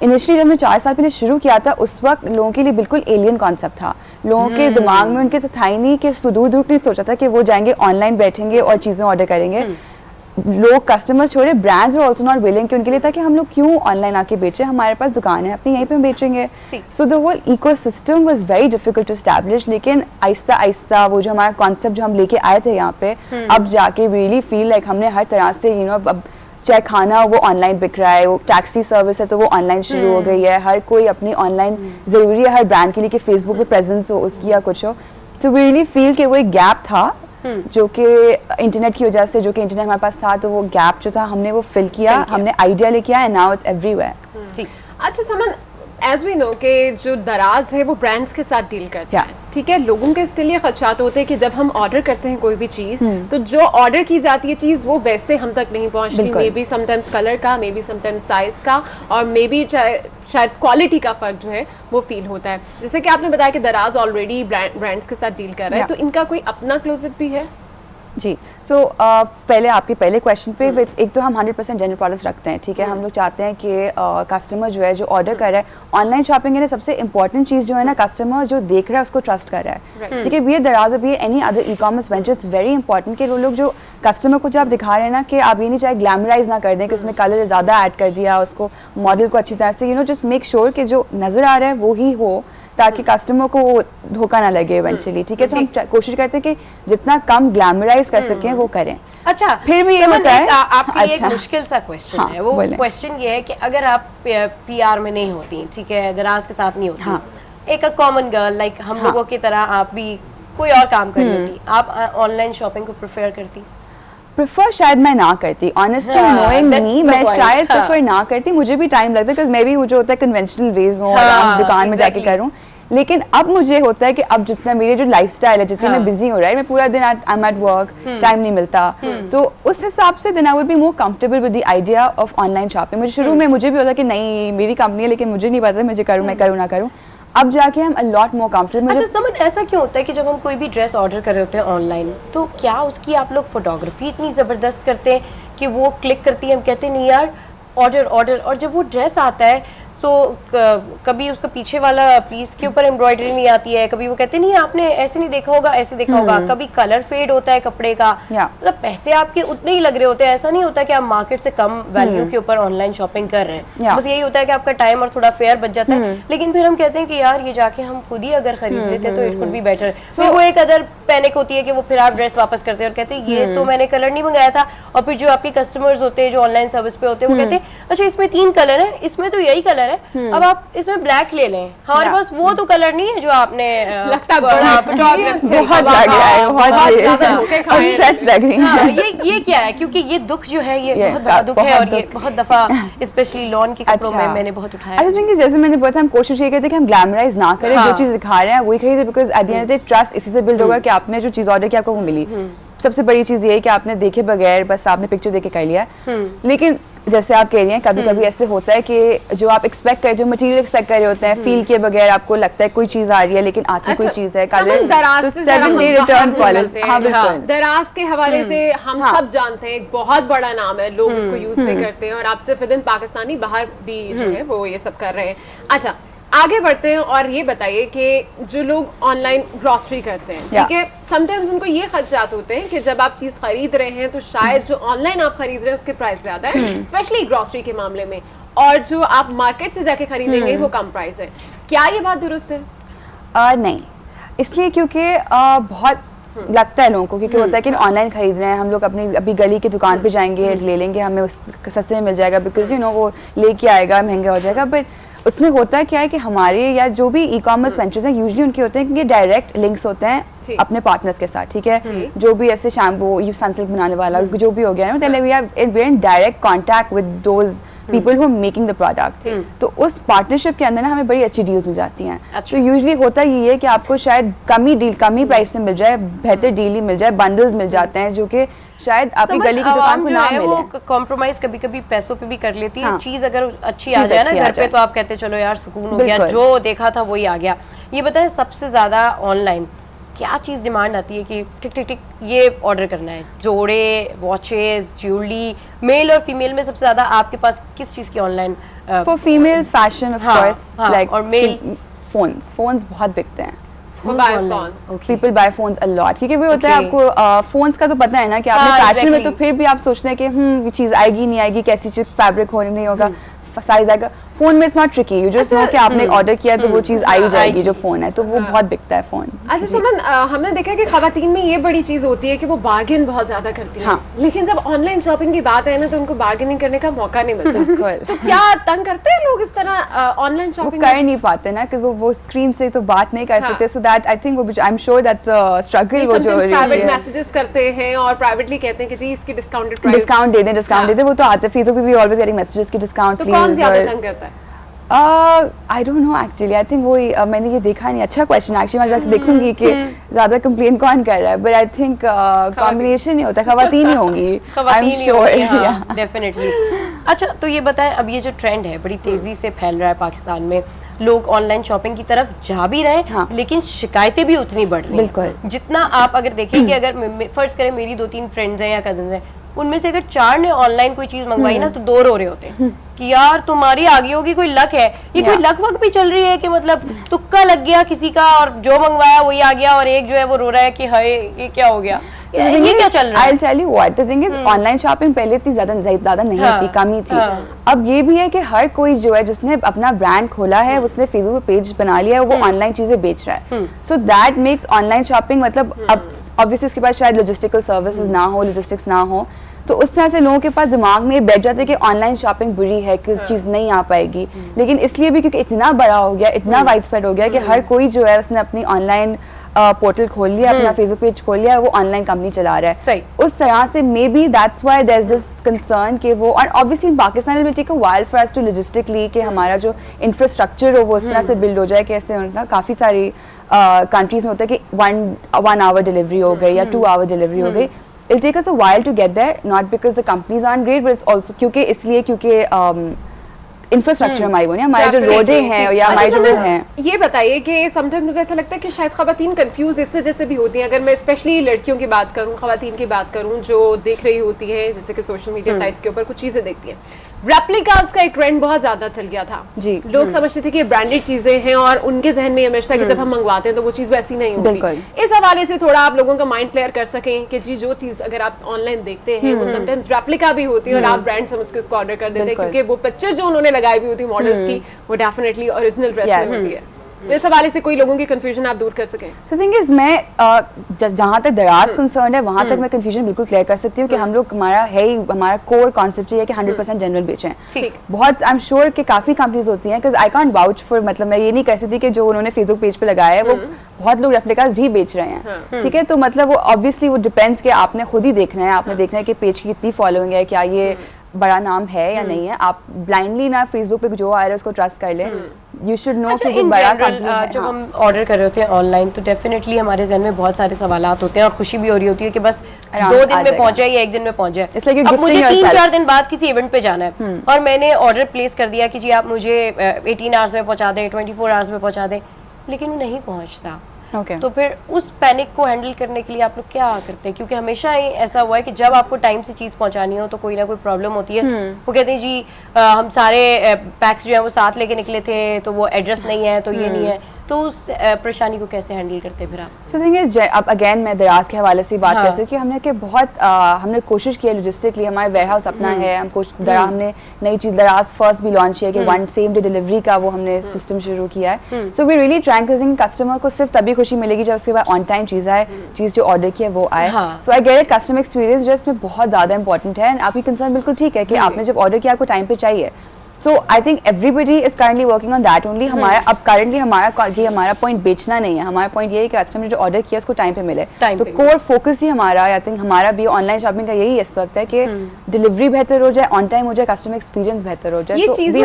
इनिशियली जब मैं 4 साल पहले शुरू किया था उस वक्त लोगों के लिए बिल्कुल एलियन कॉन्सेप्ट था। लोगों के दिमाग में उनके तो था ही नहीं कि दूर दूर नहीं सोचा था कि वो जाएंगे ऑनलाइन बैठेंगे और चीज़ें ऑर्डर करेंगे। लोग कस्टमर्स छोड़े, brands were also not willing कि उनके लिए था कि हम लोग क्यों ऑनलाइन आके बेचें, हमारे पास दुकान है अपनी, यहीं पे हम बेचेंगे। So the whole ecosystem was very difficult to establish. लेकिन आहिस्ता आहिस्ता वो जो हमारा कॉन्सेप्ट जो हम लेके आए थे यहाँ पे, अब जाके रियली फील लाइक हमने हर तरह से अब चाहे खाना वो ऑनलाइन बिक रहा है, वो टैक्सी सर्विस है तो वो ऑनलाइन शुरू हो गई है। हर कोई अपनी ऑनलाइन ज़रूरी है हर ब्रांड के लिए कि फेसबुक पे प्रेजेंस हो उसकी या कुछ हो। तो वी रियली फील कि वो एक गैप था जो कि इंटरनेट की वजह से, जो कि इंटरनेट हमारे पास था, तो वो गैप जो था हमने वो फिल किया, हमने आइडिया लेके आया, एंड नाउ इट्स एवरीवेयर। अच्छा समन, एज वी नो कि जो दराज है वो ब्रांड्स के साथ डील करते हैं, ठीक है। लोगों के इसके लिए खदशात होते हैं कि जब हम ऑर्डर करते हैं कोई भी चीज़, तो जो ऑर्डर की जाती है चीज़ वो वैसे हम तक नहीं पहुंचती, मे बी समटाइम्स कलर का, मे बी समटाइम्स साइज का, और मे बी शायद क्वालिटी का फर्क जो है वो फील होता है। जैसे कि आपने बताया कि दराज ऑलरेडी ब्रांड्स के साथ डील कर रहा है, तो इनका कोई अपना क्लोजेट भी है? जी, सो पहले आपके पहले क्वेश्चन पे एक तो हम 100% जेन्युइन प्रोडक्ट्स रखते हैं, ठीक है। हम लोग चाहते हैं कि कस्टमर जो है, जो ऑर्डर कर रहा है, ऑनलाइन शॉपिंग है ना, सबसे इंपॉर्टेंट चीज़ जो है ना, कस्टमर जो देख रहा है उसको ट्रस्ट कर रहा है, ठीक है। Be Daraz be any other e-commerce venture, it's very important कि वो लोग जो कस्टमर को जो आप दिखा रहे हैं ना, कि आप ये नहीं चाहे ग्लैमराइज ना कर दें कि उसमें कलर ज़्यादा ऐड कर दिया, उसको मॉडल को अच्छी तरह से जस्ट मेक श्योर कि जो नज़र आ रहा है वो ही हो, ताकि कस्टमर को धोखा ना लगे इवेंचुअली, ठीक है। तो हम कोशिश करते हैं कि जितना कम ग्लैमराइज कर सकें वो करें। अच्छा, फिर भी ये होता है आपके लिए एक मुश्किल सा क्वेश्चन है, वो क्वेश्चन ये है कि अगर आप पीआर में नहीं होती, ठीक है, दराज के साथ नहीं होती, एक कॉमन गर्ल लाइक हम लोगों की तरह आप भी कोई और काम कर रही होती, आप ऑनलाइन शॉपिंग को प्रेफर करती? प्रेफर शायद मैं ना करती, ऑनेस्टली नोइंग मी, मैं शायद प्रेफर ना करती। मुझे भी टाइम लगता है, बिकॉज मैं भी मुझे होता है कन्वेंशनल वेज हो, दुकान में जाके करूँ। लेकिन अब मुझे होता है कि अब जितना मेरे जो लाइफस्टाइल है, जितना मैं बिजी हो रहा है, मैं पूरा दिन I am at work, time नहीं मिलता, तो उस हिसाब से then I would be more comfortable with the idea of online shopping. मुझे शुरू में मुझे भी होता कि नहीं मेरी कंपनी है, लेकिन मुझे नहीं पता मुझे करूँ मैं करूँ ना करूँ। अब जाके हम अ लॉट मोर कंफर्टेबल। अच्छा समझ, ऐसा क्यों होता है कि जब हम कोई भी ड्रेस ऑर्डर कर रहे होते हैं ऑनलाइन, तो क्या उसकी आप लोग फोटोग्राफी इतनी ज़बरदस्त करते हैं कि वो क्लिक करती है, हम कहते हैं नहीं यार ऑर्डर ऑर्डर, और जब वो ड्रेस आता है तो कभी उसका पीछे वाला पीस के ऊपर एम्ब्रॉयडरी नहीं आती है, कभी वो कहते नहीं आपने ऐसे नहीं देखा होगा, ऐसे देखा होगा, कभी कलर फेड होता है कपड़े का, मतलब पैसे आपके उतने ही लग रहे होते हैं। ऐसा नहीं होता कि आप मार्केट से कम वैल्यू के ऊपर ऑनलाइन शॉपिंग कर रहे हैं, बस यही होता है कि आपका टाइम और थोड़ा फेयर बच जाता है। लेकिन फिर हम कहते हैं कि यार ये जाके हम खुद ही अगर खरीद लेते तो इट कुड बी बेटर। फिर वो एक अदर पैनिक होती है कि वो फिर आप ड्रेस वापस करते हैं और कहते हैं ये तो मैंने कलर नहीं मंगाया था, और फिर जो आपके कस्टमर्स होते हैं जो ऑनलाइन सर्विस पे होते हैं वो कहते हैं अच्छा इसमें 3 कलर है, इसमें तो यही कलर है, अब आप इसमें ब्लैक ले लें, हमारे पास वो तो कलर नहीं है जो आपने लगता बड़ा बहुत लग रहा है, बहुत सच लग रही है। ये क्या है? क्योंकि ये दुख जो है ये बहुत बड़ा दुख है, और ये बहुत दफा स्पेशली लॉन के कपड़ों में मैंने बहुत उठाया। आई थिंक जैसे मैंने बोला था, हम कोशिश ये करते हैं कि हम ग्लैमराइज ना करें, जो चीज दिखा रहे हैं वही खरीदे, because at the end of the day trust इसी से बिल्ड होगा कि आपने जो चीज ऑर्डर किया आपको वो मिली। सबसे बड़ी चीज ये है कि आपने देखे बगैर बस आपने पिक्चर देख के कर लिया। लेकिन जैसे आप कह रही हैं कभी कभी ऐसे होता है कि जो आप एक्सपेक्ट कर, जो मटेरियल एक्सपेक्ट कर रहे होते हैं, फील के बगैर आपको लगता है कोई चीज आ रही है लेकिन आती कोई चीज है। दराज के हवाले से हम सब जानते हैं, एक बहुत बड़ा नाम है, लोग इसको यूज भी करते हैं, और आप सिर्फ विदिन पाकिस्तानी बाहर भी जो है वो ये सब कर रहे हैं। अच्छा आगे बढ़ते हैं और ये बताइए कि जो लोग ऑनलाइन ग्रॉसरी करते हैं, ठीक है, समटाइम्स उनको ये खदशात होते हैं कि जब आप चीज खरीद रहे हैं तो शायद जो ऑनलाइन आप खरीद रहे हैं उसके प्राइस ज्यादा है, स्पेशली ग्रॉसरी के मामले में, और जो आप मार्केट से जाके खरीदेंगे वो कम प्राइस है। क्या ये बात दुरुस्त है? नहीं, इसलिए क्योंकि बहुत लगता है लोगों को, क्योंकि होता है कि ऑनलाइन खरीद रहे हैं हम लोग, अपनी अभी गली की दुकान पे जाएंगे ले लेंगे, हमें उस सस्ते में मिल जाएगा, बिकॉज वो लेके आएगा महंगा हो जाएगा। बट उसमें होता है क्या है कि हमारे या जो भी ई कॉमर्स वेंचर्स हैं यूजुअली उनके होते हैं क्योंकि डायरेक्ट लिंक्स होते हैं अपने पार्टनर्स के साथ, ठीक है। जो भी ऐसे शैम्पू ये सनसिल्क बनाने वाला जो भी हो गया है, we have in direct contact with those people who are making the product. तो उस पार्टनरशिप के अंदर ना हमें बड़ी अच्छी डील्स मिल जाती हैं। तो यूजुअली होता ये है कि आपको शायद कमी प्राइस में मिल जाए, बेहतर डील ही मिल जाए, बंडल्स मिल जाते हैं जो कि शायद आपकी गली की दुकान को ना मिले। वो कॉम्प्रोमाइज कभी कभी पैसों पे भी कर लेती है। चीज अगर अच्छी आ जाए ना घर पे तो आप कहते चलो यार सुकून हो गया, जो देखा था वही आ गया। ये बताएं सबसे ज्यादा ऑनलाइन क्या चीज डिमांड आती है कि टिक टिक टिक ये ऑर्डर करना है? जोड़े, वॉचेस, ज्वेलरी, मेल और फीमेल में सबसे ज्यादा आपके पास किस चीज की online? For females fashion of course, like, और मेल फोन्स बहुत बिकते हैं। People buy phones a lot, क्योंकि वो होता है आपको फोन्स का तो पता है ना कि आपने फैशन में तो फिर भी आप सोचते हैं कि ये चीज आएगी नहीं आएगी, कैसी चीज फैब्रिक हो नहीं होगा, साइज आएगा। फोन में it's not tricky, you just know कि आपने ऑर्डर किया तो वो चीज़ आई जाएगी जो फोन है, तो वो बहुत बिकता है फोन। अच्छा समन, हमने देखा है कि खवातीन में ये बड़ी चीज होती है कि वो बार्गेन बहुत ज्यादा करती हैं, लेकिन जब ऑनलाइन शॉपिंग की बात है ना तो उनको बार्गेनिंग करने का मौका नहीं मिलता। तो क्या तंग करते हैं लोग इस तरह ऑनलाइन शॉपिंग? कर नहीं पाते ना, कि वो स्क्रीन से तो बात नहीं कर सकते, so that I think I am sure that's a struggle. वो जो प्राइवेट मैसेजेस करते हैं और प्राइवेटली कहते हैं कि जी इसकी डिस्काउंटेड प्राइस, डिस्काउंट दे दें, वो तो आते हैं फेसबुक पे भी ऑलवेज गेटिंग मैसेजेस की डिस्काउंट प्लीज। तो कौन ज्यादा तंग करता है? I don't know actually, I think वही मैंने ये देखा नहीं, अच्छा क्वेश्चन एक्चुअली, मैं जाकर देखूंगी कि ज्यादा कंप्लेन कौन कर रहा है, बट आई थिंक कॉम्बिनेशन ही होता है, खवातीन ही होंगी, आई एम श्योर डेफिनेटली। अच्छा तो ये बताएं, अब ये जो ट्रेंड है बड़ी तेजी से फैल रहा है पाकिस्तान में, लोग ऑनलाइन शॉपिंग की तरफ जा भी रहे हैं, लेकिन शिकायतें भी उतनी बढ़ रही हैं। बिल्कुल। जितना आप अगर देखेंगे, अगर फर्ज करें मेरी 2-3 फ्रेंड्स हैं या कजन्स हैं, उनमें से अगर 4 ने ऑनलाइन कोई चीज मंगवाई ना तो 2 रो रहे होते हैं कि यार तुम्हारी आगे होगी, कोई लक है, ये कोई लक वक भी चल रही है कि मतलब तुक्का लग गया किसी का और जो मंगवाया वही आ गया, और एक जो है वो रो रहा है कि हाय ये क्या हो गया, ये क्या चल रहा है? I'll tell you what, the thing is, online shopping पहले इतनी ज्यादा नहीं थी, कम ही थी। अब ये भी है कि हर कोई जो है जिसने अपना ब्रांड खोला है, उसने फेसबुक पे पेज बना लिया है, वो ऑनलाइन चीजें बेच रहा है, so that makes online shopping, मतलब अब ऑब्वियसली इसके पास शायद लॉजिस्टिकल सर्विसेज ना हो, लॉजिस्टिक्स ना हो, तो उस तरह से लोगों के पास दिमाग में बैठ जाता है कि ऑनलाइन शॉपिंग बुरी है, कि चीज़ नहीं आ पाएगी, लेकिन इसलिए भी क्योंकि इतना बड़ा हो गया, इतना वाइड स्प्रेड हो गया कि हर कोई जो है उसने अपनी ऑनलाइन पोर्टल खोल लिया, अपना फेसबुक पेज खोल लिया, वो ऑनलाइन कंपनी चला रहा है। सही। उस तरह से maybe that's why there is this concern कि वो, और obviously Pakistan will take a while for us to logistically कि हमारा जो इंफ्रास्ट्रक्चर हो वो उस तरह से बिल्ड हो जाए कि ऐसे उनका काफ़ी सारी कंट्रीज में होता है कि 1 आवर डिलीवरी हो गई या 2 आवर डिलीवरी हो गई। It'll take us a while to get there, not because the companies aren't great, but it's also क्योंकि इंफ्रास्ट्रक्चर हमारी वो नहीं, हमारे जो रोडे हैं या हमारे जो हैं। ये बताइए कि समटाइम्स मुझे ऐसा लगता है कि शायद खवातीन कंफ्यूज इस वजह से भी होती हैं, अगर मैं स्पेशली लड़कियों की बात करूं, खवातीन की बात करूं जो देख रही होती हैं जैसे कि सोशल मीडिया साइट्स के ऊपर कुछ चीजें देखती हैं, रेप्लिकास का एक ट्रेंड बहुत ज्यादा चल गया था जी। लोग समझते थे कि ब्रांडेड चीजें हैं और उनके जहन में ये इमेज था कि जब हम मंगवाते हैं तो वो चीज वैसी नहीं होती। इस हवाले से थोड़ा आप लोगों का माइंड क्लियर कर सकें कि जी जो चीज अगर आप ऑनलाइन देखते हैं वो समटाइम्स रेप्लिका भी होती है और आप ब्रांड समझ के उसको ऑर्डर कर देते हैं, क्योंकि वो पिक्चर जो उन्होंने लगाई हुई होती है मॉडल्स की वो डेफिनेटली ओरिजिनल ड्रेस में होती है। इस हवाले से कोई लोगों की कंफ्यूजन आप दूर कर सकें? So थिंग इज, मैं जहाँ तक दराज कंसर्न है वहाँ तक मैं कंफ्यूजन बिल्कुल क्लियर कर सकती हूँ कि हम लोग, हमारा है ही, हमारा कोर कॉन्सेप्ट ये है कि 100% जनरल बेचें। बहुत आई एम श्योर कि काफ़ी कंपनीज होती हैं, आई कांट वाउच फॉर, मतलब मैं ये नहीं कह सकती कि जो उन्होंने फेसबुक पेज पे लगाया है वो बहुत लोग रेप्लिकास भी बेच रहे हैं, ठीक है, तो मतलब वो ऑब्वियसली वो डिपेंड्स कि आपने खुद ही देखना है, आपने देखना है कि पेज की कितनी फॉलोइंग है, क्या ये बड़ा नाम है या नहीं है। आप ब्लाइंडली ना फेसबुक पे जो आ रहा है उसको ट्रस्ट कर लें, यू शुड नो कि जो बड़ा कंपनी है। जब हम ऑर्डर कर रहे होते हैं ऑनलाइन तो डेफिनेटली हमारे जहन में बहुत सारे सवालात होते हैं और खुशी भी हो रही होती है कि बस 2 दिन में पहुंच जाए या 1 दिन में पहुंच जाए। अब मुझे 3-4 दिन बाद किसी इवेंट पे जाना है और मैंने ऑर्डर प्लेस कर दिया कि जी आप मुझे 18 आवर्स में पहुंचा दें, 24 आवर्स में पहुंचा दें, लेकिन वो नहीं पहुंचता। तो फिर उस पैनिक को हैंडल करने के लिए आप लोग क्या करते हैं? क्योंकि हमेशा ही ऐसा हुआ है कि जब आपको टाइम से चीज़ पहुंचानी हो तो कोई ना कोई प्रॉब्लम होती है। वो कहते हैं जी हम सारे पैक्स जो है वो साथ लेके निकले थे तो वो एड्रेस नहीं है तो ये नहीं है, तो उस परेशानी को कैसे हैंडल करते हैं फिर आप? सो थिंग इज, अब अगेन मैं दराज के हवाले से बात कर सकती हूँ, हमने कि बहुत हमने कोशिश की है लॉजिस्टिकली, हमारे वेयर हाउस अपना है, हमने नई चीज़ दराज फर्स्ट भी लॉन्च किया कि 1 सेम डे डिलीवरी का वो हमने सिस्टम शुरू किया है। So we really trying customer को सिर्फ तभी खुशी मिलेगी जब उसके बाद ऑन टाइम चीज़ आए, चीज़ जो ऑर्डर की है वो आए। So I get it, customer experience जो इसमें बहुत ज़्यादा इंपॉर्टेंट है। आपकी कंसर्न बिल्कुल ठीक है कि आपने जब ऑर्डर किया आपको टाइम पे चाहिए, so I think everybody is currently working on that only. हमारा अब करंटली हमारा पॉइंट बेचना नहीं है, हमारा पॉइंट ये है कि कस्टमर ने जो ऑर्डर किया उसको टाइम पे मिले। तो कोर फोकस ही हमारा, आई थिंक हमारा भी ऑनलाइन शॉपिंग का यही इस वक्त है कि डिलीवरी बेहतर हो जाए, ऑन टाइम हो जाए, कस्टमर एक्सपीरियंस बेहतर हो जाए। ये चीजें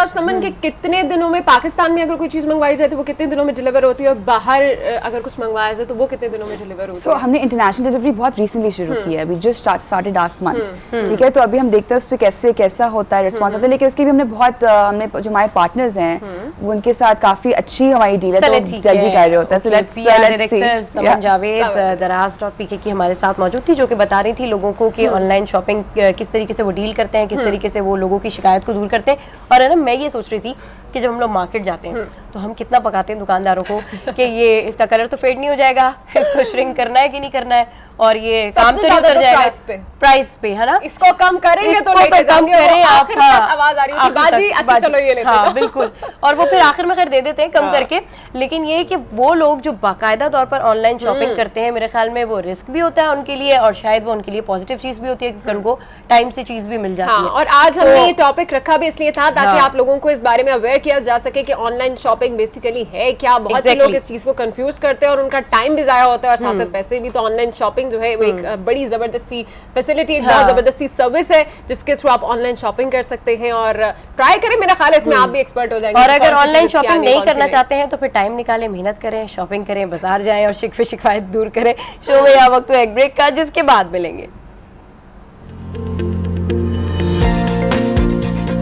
समन के कितने दिनों में पाकिस्तान में अगर कोई चीज मंगवाई जाए तो वो कितने दिनों में डिलीवर होती है और बाहर अगर कुछ मंगवाया जाए तो वो कितने दिनों में डिलीवर होती है? सो हमने इंटरनेशनल डिलीवरी बहुत रिसेंटली शुरू की है, अभी जस्ट स्टार्टेड लास्ट मंथ, ठीक है, तो अभी हम देखते हैं उस पर कैसा होता है रिस्पॉन्स होता है, लेकिन उसके भी हमने जो हमारे पार्टनर्स हैं वो उनके साथ काफी अच्छी हमारी डील है, तो जल्दी कर रहे होते हैं। सो लेट्स डायरेक्टर समन जावेद दराज.pk की हमारे साथ मौजूद थी जो कि बता रही थी लोगों को कि ऑनलाइन शॉपिंग किस तरीके से वो डील करते हैं, किस तरीके से वो लोगों की शिकायत को दूर करते हैं। और है ना, मैं ये सोच रही थी कि जब हम लोग मार्केट जाते हैं तो हम कितना पकाते हैं दुकानदारों को कि ये इसका कलर तो फेड नहीं हो जाएगा, इसको श्रिंक करना है कि नहीं करना है, और ये काम तो नहीं उतर जाएगा प्राइस पे, है ना, इसको कम करेंगे तो लेके जाएंगे, करें आप। हाँ, आवाज आ रही है बाजी, अच्छा चलो ये लेते हैं। हाँ बिल्कुल, और वो फिर आखिर में खैर दे देते हैं कम करके। लेकिन ये कि वो लोग जो बाकायदा तौर पर ऑनलाइन शॉपिंग करते हैं, मेरे ख्याल में वो रिस्क भी होता है उनके लिए, और शायद वो उनके लिए पॉजिटिव चीज भी होती है क्योंकि उनको टाइम से चीज भी मिल जाती है। और आज हमने ये टॉपिक रखा भी इसलिए था ताकि आप लोगों को इस बारे में अवेयर किया जा सके कि ऑनलाइन शॉपिंग बेसिकली है क्या। बहुत से लोग इस चीज को कंफ्यूज करते हैं और उनका टाइम भी जाया होता है और साथ साथ पैसे भी। तो ऑनलाइन शॉपिंग जो है वो एक बड़ी जबरदस्ती फैसिलिटी, एक बहुत जबरदस्ती सर्विस है जिसके थ्रू आप ऑनलाइन शॉपिंग कर सकते हैं और ट्राई करें। मेरा ख्याल है इसमें आप भी एक्सपर्ट हो जाएंगे। और अगर ऑनलाइन शॉपिंग नहीं करना चाहते हैं तो फिर टाइम निकालें, मेहनत करें, शॉपिंग करें, बाजार जाएं और शिकवे शिकायत दूर करें। शो में यहाँ वक्त एक ब्रेक का, जिसके बाद मिलेंगे।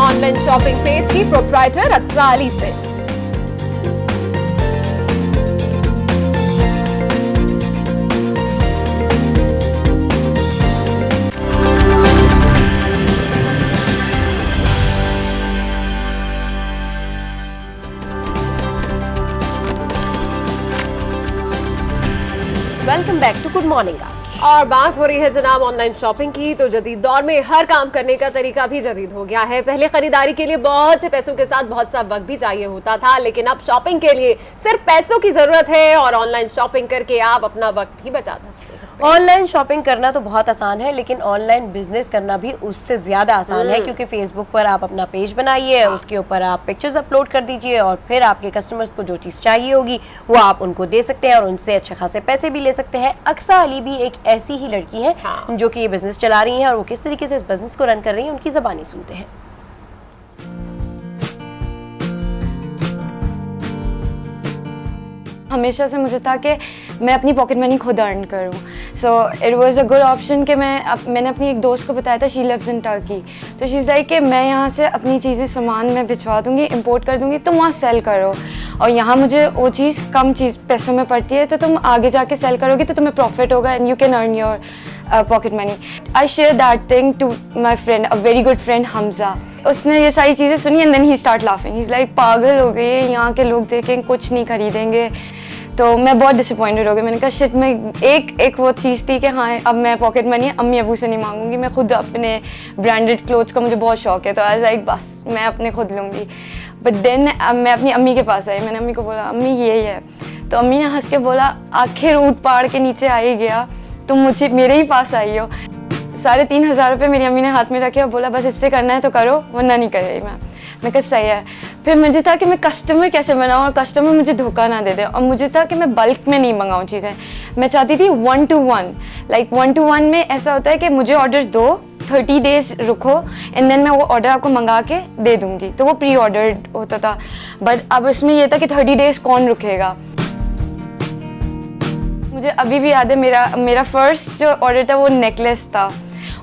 ऑनलाइन शॉपिंग पेज की प्रोप्राइटर अक्सा अली से। Welcome back to good morning. और बात हो रही है जनाब ऑनलाइन शॉपिंग की, तो जदीद दौर में हर काम करने का तरीका भी जदीद हो गया है। पहले खरीदारी के लिए बहुत से पैसों के साथ बहुत सा वक्त भी चाहिए होता था, लेकिन अब शॉपिंग के लिए सिर्फ पैसों की जरूरत है और ऑनलाइन शॉपिंग करके आप अपना वक्त भी बचा सकते हैं। ऑनलाइन शॉपिंग करना तो बहुत आसान है, लेकिन ऑनलाइन बिजनेस करना भी उससे ज्यादा आसान है, क्योंकि फेसबुक पर आप अपना पेज बनाइए, उसके ऊपर आप पिक्चर्स अपलोड कर दीजिए और फिर आपके कस्टमर्स को जो चीज़ चाहिए होगी वो आप उनको दे सकते हैं और उनसे अच्छे खासे पैसे भी ले सकते हैं। अक्सा अली भी एक ऐसी ही लड़की है जो कि ये बिजनेस चला रही हैं और वो किस तरीके से इस बिजनेस को रन कर रही हैं उनकी ज़बानी सुनते हैं। हमेशा से मुझे था कि मैं अपनी पॉकेट मनी खुद अर्न करूँ, so it was a good option कि मैंने अपनी एक दोस्त को बताया था, शी लिव्स इन टर्की, तो शी इज़ लाइक कि मैं यहाँ से अपनी चीज़ें सामान मैं भिजवा दूँगी, इंपोर्ट कर दूँगी, तुम वहाँ सेल करो और यहाँ मुझे वो चीज़ कम पैसों में पड़ती है, तो तुम आगे जाके सेल करोगे तो तुम्हें प्रॉफिट होगा and you can earn your pocket money. I share that thing to my friend, a very good friend Hamza. उसने ये सारी चीज़ें सुनी and then he start laughing, he is like पागल हो गई है, यहाँ के लोग देखें कुछ नहीं खरीदेंगे। तो मैं बहुत डिसअपॉइंटेड हो गई, मैंने कहा शिट, मैं एक वो चीज़ थी कि हाँ अब मैं पॉकेट मनी अम्मी अबू से नहीं मांगूंगी, मैं खुद अपने ब्रांडेड क्लोथ्स का मुझे बहुत शौक है, तो आज लाइक बस मैं अपने खुद लूँगी। बट देन मैं अपनी अम्मी के पास आई, मैंने अम्मी को बोला अम्मी ये है, तो अम्मी ने हंस के बोला आखिर ऊँट पहाड़ के नीचे आ ही गया, तुम मुझे मेरे ही पास आई हो। 3,500 रुपये मेरी अम्मी ने हाथ में रखे और बोला बस इससे करना है तो करो वरना नहीं करेगी। मैं कहा सही है। फिर मुझे था कि मैं कस्टमर कैसे बनाऊँ और कस्टमर मुझे धोखा ना दे दे, और मुझे था कि मैं बल्क में नहीं मंगाऊँ चीज़ें, मैं चाहती थी 1 to 1, लाइक 1 to 1 में ऐसा होता है कि मुझे ऑर्डर दो, 30 डेज रुको एंड देन मैं वो ऑर्डर आपको मंगा के दे दूँगी, तो वो प्री ऑर्डर होता था। बट अब इसमें ये था कि 30 डेज कौन रुकेगा। मुझे अभी भी याद है मेरा फर्स्ट जो ऑर्डर था वो नेकलेस था,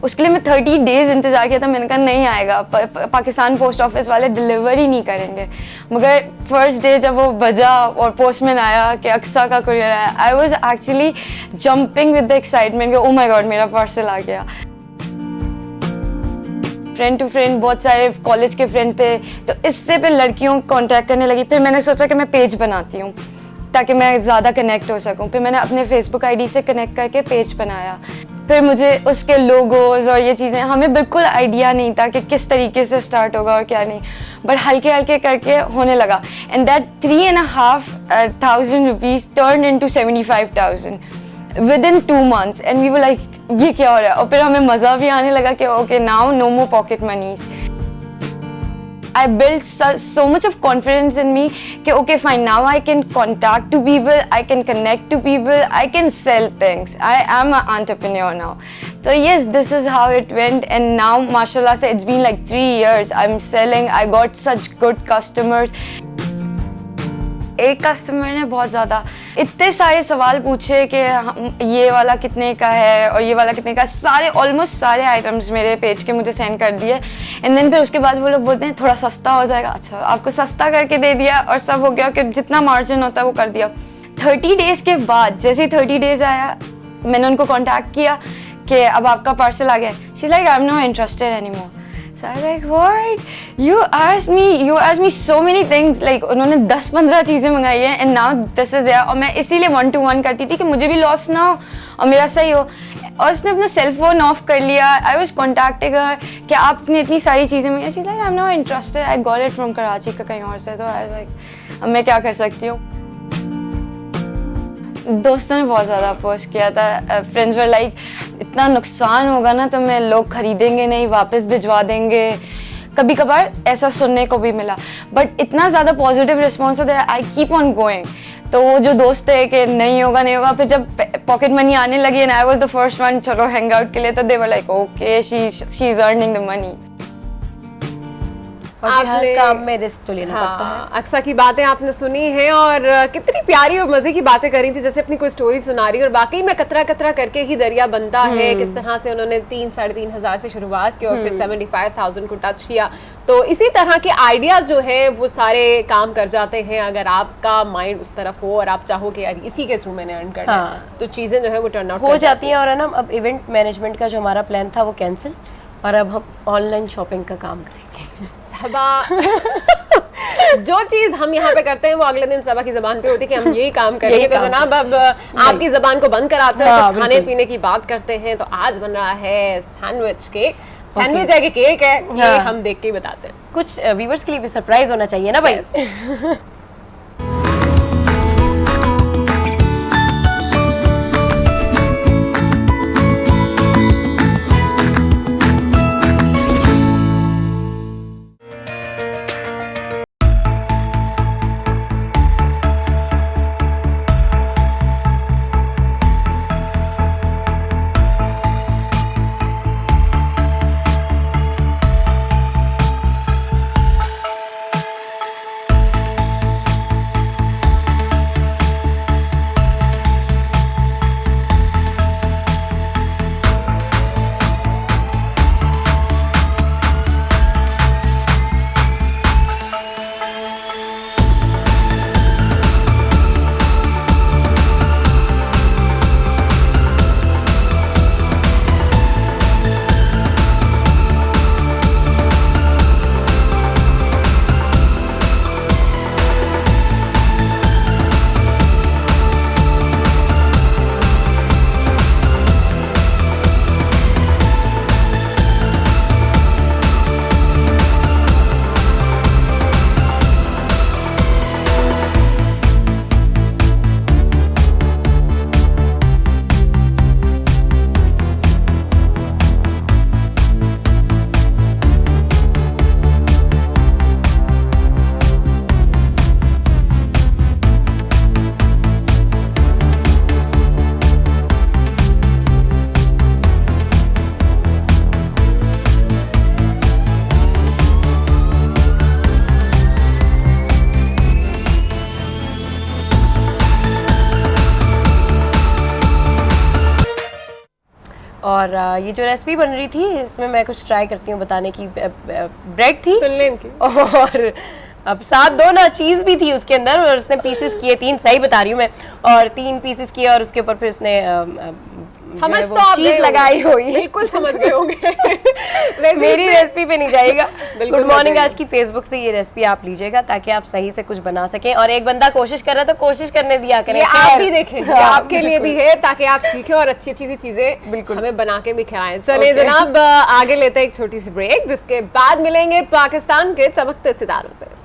उसके लिए मैं 30 डेज इंतज़ार किया था, मैंने कहा नहीं आएगा, पाकिस्तान पोस्ट ऑफिस वाले डिलीवर ही नहीं करेंगे। मगर फर्स्ट डे जब वो बजा और पोस्टमैन आया कि अक्सा का कुरियर आया, I was actually jumping with the excitement, oh my god मेरा पार्सल आ गया। फ्रेंड टू फ्रेंड बहुत सारे कॉलेज के फ्रेंड्स थे, तो इससे फिर लड़कियों को कॉन्टैक्ट करने लगी। फिर मैंने सोचा कि मैं पेज बनाती हूँ ताकि मैं ज़्यादा कनेक्ट हो सकूँ। फिर मैंने अपने फेसबुक आईडी से कनेक्ट करके पेज बनाया। फिर मुझे उसके लोगोज और ये चीज़ें, हमें बिल्कुल आइडिया नहीं था कि किस तरीके से स्टार्ट होगा और क्या नहीं, बट हल्के हल्के करके होने लगा। And that 3,500 rupees turn into 75,000 within 2 months, and we were like ये क्या हो रहा है। और फिर हमें मज़ा भी आने लगा कि okay now no more pocket moneys. I built so much of confidence in me कि okay fine, now I can contact to people, I can connect to people, I can sell things. I am an entrepreneur now. So yes, this is how it went, and now mashallah se it's been like 3 years I'm selling. I got such good customers. एक customer ने बहुत ज़्यादा इतने सारे सवाल पूछे कि ये वाला कितने का है और ये वाला कितने का, सारे ऑलमोस्ट सारे आइटम्स मेरे पेज के मुझे सेंड कर दिए। एंड देन फिर उसके बाद वो लोग बोलते हैं थोड़ा सस्ता हो जाएगा। अच्छा, आपको सस्ता करके दे दिया और सब हो गया कि जितना मार्जिन होता है वो कर दिया। 30 डेज़ के बाद जैसे ही 30 डेज़ आया, मैंने उनको कॉन्टैक्ट किया कि अब आपका पार्सल आ गया। She is like I am not interested any more. So I was like, what? You asked me so many things. Like उन्होंने 10-15 चीज़ें मंगाई हैं and now this is there. और मैं इसीलिए 1-to-1 करती थी कि मुझे भी लॉस ना हो और मेरा सही हो. और उसने अपना सेल फोन ऑफ कर लिया. I was contacting her कि आपने इतनी सारी चीज़ें मंगाई. She's like, I'm not interested. I got it from Karachi का कहीं और से. तो I was like, अब मैं क्या कर सकती हूँ. दोस्तों ने बहुत ज़्यादा अपोज किया था. फ्रेंड्स वर लाइक इतना नुकसान होगा ना तो मैं लोग खरीदेंगे नहीं, वापस भिजवा देंगे. कभी कभार ऐसा सुनने को भी मिला बट इतना ज़्यादा पॉजिटिव रिस्पॉन्स होता है. I keep on going. तो वो जो दोस्त है कि नहीं होगा फिर जब पॉकेट मनी आने लगी and I was the first one चलो हैंग आउट के लिए, तो they were like okay she is earning the money. और हर काम में रिस्क तो लेना पड़ता है. अक्सा की बातें आपने सुनी हैं और कितनी प्यारी और मजे की बातें करी थी, जैसे अपनी कोई स्टोरी सुना रही. और बाकी में कतरा कतरा करके ही दरिया बनता है. किस तरह से उन्होंने 3-3.5 हज़ार से शुरुआत की और फिर 75,000 को टच किया. तो इसी तरह के आइडियाज जो है वो सारे काम कर जाते हैं अगर आपका माइंड उस तरफ हो और आप चाहो कि यार इसी के थ्रू मैंने अर्न करना है तो चीजें जो है वो टर्न आउट हो जाती हैं. और है ना, अब इवेंट मैनेजमेंट का जो हमारा प्लान था वो कैंसिल और अब हम ऑनलाइन शॉपिंग का काम करेंगे. जो चीज हम यहाँ पे करते हैं वो अगले दिन सबा की जबान पे होती है कि हम यही काम करेंगे. तो जनाब अब आपकी जबान को बंद कराते हैं, कुछ खाने पीने की बात करते हैं. तो आज बन रहा है सैंडविच केक. सैंडविच है कि केक है ये हम देख के ही बताते हैं. कुछ व्यूअर्स के लिए भी सरप्राइज होना चाहिए ना भाई. और ये जो रेसिपी बन रही थी इसमें मैं कुछ ट्राई करती हूँ बताने की. ब्रेड थी और अब साथ दो ना चीज़ भी थी उसके अंदर और उसने पीसेस किए 3, सही बता रही हूँ मैं, और 3 पीसेस किए और उसके ऊपर फिर उसने समझ तो आप चीज लगाई हुई. बिल्कुल समझ गए होंगे. मेरी रेसिपी पे नहीं जाएगा. गुड मॉर्निंग आज की फेसबुक से ये रेसिपी आप लीजिएगा ताकि आप सही से कुछ बना सकें. और एक बंदा कोशिश कर रहा है तो कोशिश करने दिया करें. आप भी देखें आपके लिए भी है ताकि आप सीखें और अच्छी अच्छी सी चीजें बिल्कुल हमें बना के भी खिलाएं. चलिए जनाब आगे लेते हैं एक छोटी सी ब्रेक, जिसके बाद मिलेंगे पाकिस्तान के चमकते सितारों से.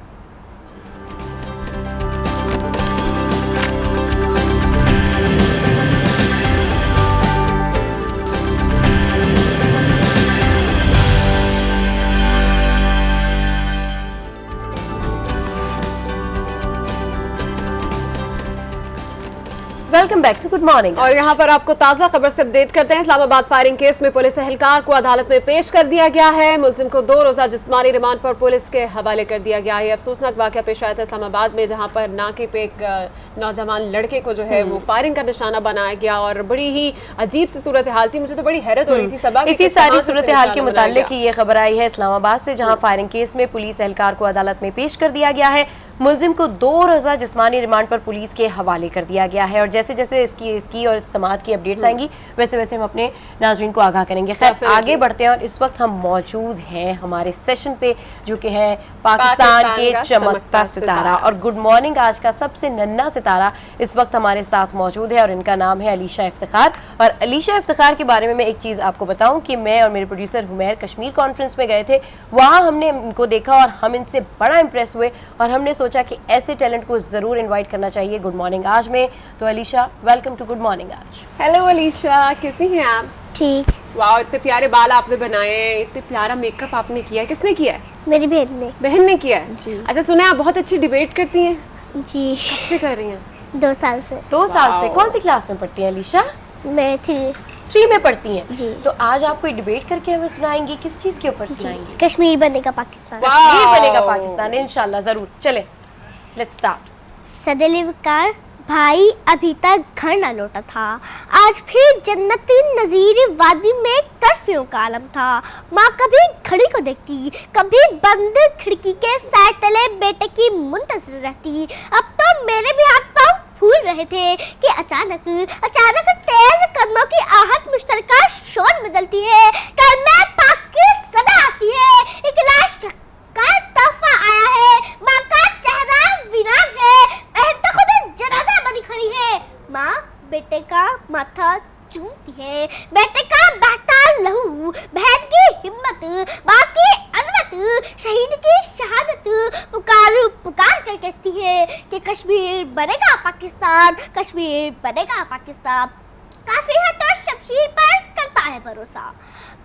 Welcome back to good morning. और यहाँ पर आपको ताज़ा खबर से अपडेट करते हैं. इस्लामाबाद फायरिंग केस में पुलिस एहलकार को अदालत में पेश कर दिया गया है. मुलजिम को 2 रोज़ा जिस्मानी रिमांड पर पुलिस के हवाले कर दिया गया है. अफसोसनाक वाक़या पेश आया था इस्लामाबाद में, जहाँ पर नाके पे एक नौजवान लड़के को जो है वो फायरिंग का निशाना बनाया गया और बड़ी ही अजीब सी सूरत हाल थी. मुझे तो बड़ी हैरत हो रही थी सबा. इसी सारी सूरत हाल के मुताल्लिक ये खबर आई है इस्लामाबाद से, जहाँ फायरिंग केस में पुलिस एहलकार को अदालत में पेश कर दिया गया है. मुलजिम को 2 रोज़ा जिस्मानी रिमांड पर पुलिस के हवाले कर दिया गया है। और जैसे जैसे इसकी और इस समाअत की अपडेट्स आएंगी वैसे वैसे हम अपने नाज़रीन को आगाह करेंगे। खैर आगे बढ़ते हैं और इस वक्त हम मौजूद हैं हमारे सेशन पे जो कि है पाकिस्तान के चमकता सितारा। और गुड मॉर्निंग आज का सबसे नन्हा सितारा इस वक्त हमारे साथ मौजूद है और इनका नाम है अलीशा इफ्तिखार। और अलीशा इफ्तिखार के बारे में मैं एक चीज़ आपको बताऊं कि मैं और मेरे प्रोड्यूसर हुमैर कश्मीर कॉन्फ्रेंस में गए थे, वहाँ हमने इनको देखा और हम इनसे बड़ा इम्प्रेस हुए और हमने सोचा कि ऐसे टैलेंट को ज़रूर इन्वाइट करना चाहिए गुड मॉर्निंग आज में। तो Alisha welcome to good morning आज। हेलो अलीशा, कैसी हैं आप? ठीक। वाह, इतने प्यारे बाल आपने बनाए हैं, इतने प्यारा मेकअप आपने किया है। किसने किया है? मेरी बहन ने किया है जी। अच्छा, सुना है आप बहुत अच्छी डिबेट करती हैं जी। कब से कर रही हैं? 2 साल से। 2 साल से। कौन सी क्लास में पढ़ती है अलीशा? मैं 3 में पढ़ती हैं जी। तो आज आप कोई डिबेट करके हमें सुनाएंगी, किस चीज़ के ऊपर सुनाएंगी? कश्मीर बनेगा पाकिस्तान। कश्मीर बनेगा पाकिस्तान इंशाल्लाह ज़रूर। चले लेट्स स्टार्ट। सदलिवकार भाई अभी तक घर न लौटा था, आज फिर जन्नती नज़ीर वादी में कर्फ्यू का आलम था। माँ कभी घड़ी को देखती, कभी बंद खिड़की के साए तले बेटे की मुंतज़िर रहती। अब तो मेरे भी हाथ पाँव फूल रहे थे कि अचानक तेज कदमों की आहट मुश्तरका शोर बदलती है। कलमे पाक की सदा आती है, एक लाश का तोहफा आया है। माँ का चेहरा वीरान है, बहन तो खुद जनाजा बनी खड़ी है। माँ बेटे का माथा चूमती है, बेटे का बहता लहू, बहन की हिम्मत, माँ की अजमत, शहीद की शहादत पुकार कर कहती है कि कश्मीर बनेगा पाकिस्तान, कश्मीर बनेगा पाकिस्तान। काफी है तो शमशीर पर करता है भरोसा,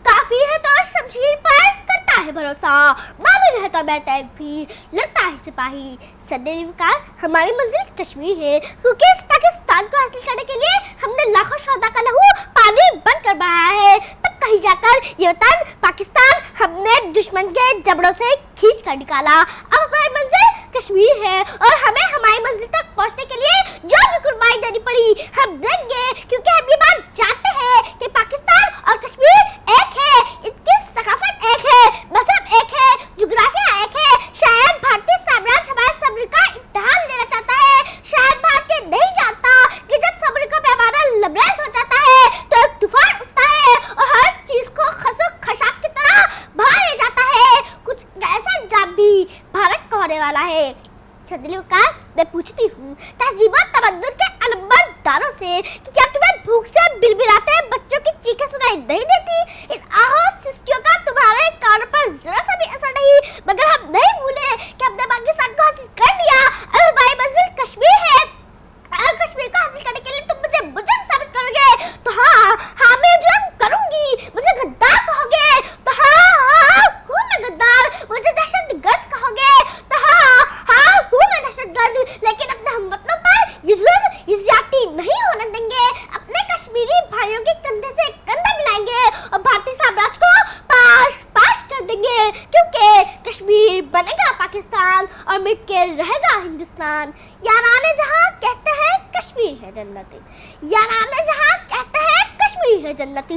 काफी है तो शमशीर पर करता है भरोसा। मामूल है तो बैठक भी लगता है सिपाही। सदैवकार हमारी मंजिल कश्मीर है, क्योंकि इस पाकिस्तान को हासिल करने के लिए हमने लाखों शोहदा का लहू पानी बनकर बहाया है। तब कहीं जाकर ये वतन पाकिस्तान हमने दुश्मन के जबड़ों से खींच कर निकाला। अब हमारी मंजिल कश्मीर है और हमें हमारी मंजिल तक पहुंचने के लिए जो भी कुर्बानी देनी पड़ी हम देंगे, क्योंकि हम ये बात जानते हैं कि पाकिस्तान और कश्मीर एक है, इनकी सकाफत एक है, मजहब एक है, जुग्राफिया एक है। शायद भारतीय साम्राज्य हमारे सब्र का इम्तिहान लेना चाहता है। शायद भारतीय नहीं जानता कि जब सब्र का पैमाना लबरेज हो जाता है तो एक तूफान उठता है और हर चीज को खशाक की तरह बहा ले जाता है। कुछ ऐसा जब भी भारत का होने वाला है। सदलिवकार मैं पूछती हूँ तहजीब और तमद्दुन के अलमबरदारों से कि क्या तुम्हें भूख से बिलबिलाते बच्चों की चीखें सुनाई नहीं देती? इन आहो सिस्कियों का तुम्हारे कानों पर जरा सा भी असर नहीं, मगर हम नहीं भूले कि हमने पाकिस्तान को हासिल कर लिया। अब हमारी मंजिल कश्मीर है। अगर कश्मीर को हासिल करने के लिए तुम मुझे मुजरिम साबित करोगे तो हाँ मैं जुर्म करूंगी। मुझे गद्दार कहोगे तो हाँ हूँ मैं गद्दार। मुझे दहशतगर्द कहोगे तो हाँ हूँ मैं दहशतगर्द। लेकिन अपने हमवतनों पर ये जुल्म ये ज्यादती नहीं होने देंगे। अपने कश्मीरी भाइयों के कंधे से कंधा मिलाएंगे और भारतीय साम्राज्य को पाश कर देंगे, क्योंकि कश्मीर बनेगा पाकिस्तान और मिट के रहेगा हिंदुस्तान। याराने जहाँ कहते हैं कश्मीर है जन्नत, याराने जहाँ कहते हैं कश्मीर है जन्नत,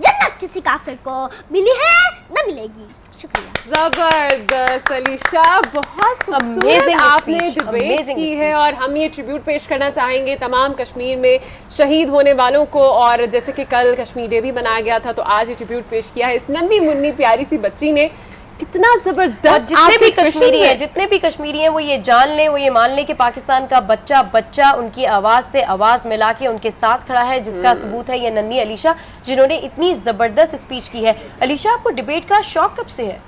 जन्नत किसी काफिर को मिली है न मिलेगी। शुक्रिया। जबरदस्त अलीशा, बहुत खूबसूरत आपने डिबेट की है और हम ये ट्रिब्यूट पेश करना चाहेंगे तमाम कश्मीर में शहीद होने वालों को। और जैसे कि कल कश्मीर डे भी मनाया गया था तो आज ये ट्रिब्यूट पेश किया है इस नन्ही मुन्नी प्यारी सी बच्ची ने। कितना जबरदस्त। जितने भी कश्मीरी हैं वो ये जान लें, वो ये मान लें कि पाकिस्तान का बच्चा उनकी आवाज़ से आवाज़ मिला के उनके साथ खड़ा है, जिसका सबूत है ये नन्ही अलीशा जिन्होंने इतनी ज़बरदस्त स्पीच की है। अलीशा, आपको डिबेट का शौक कब से है?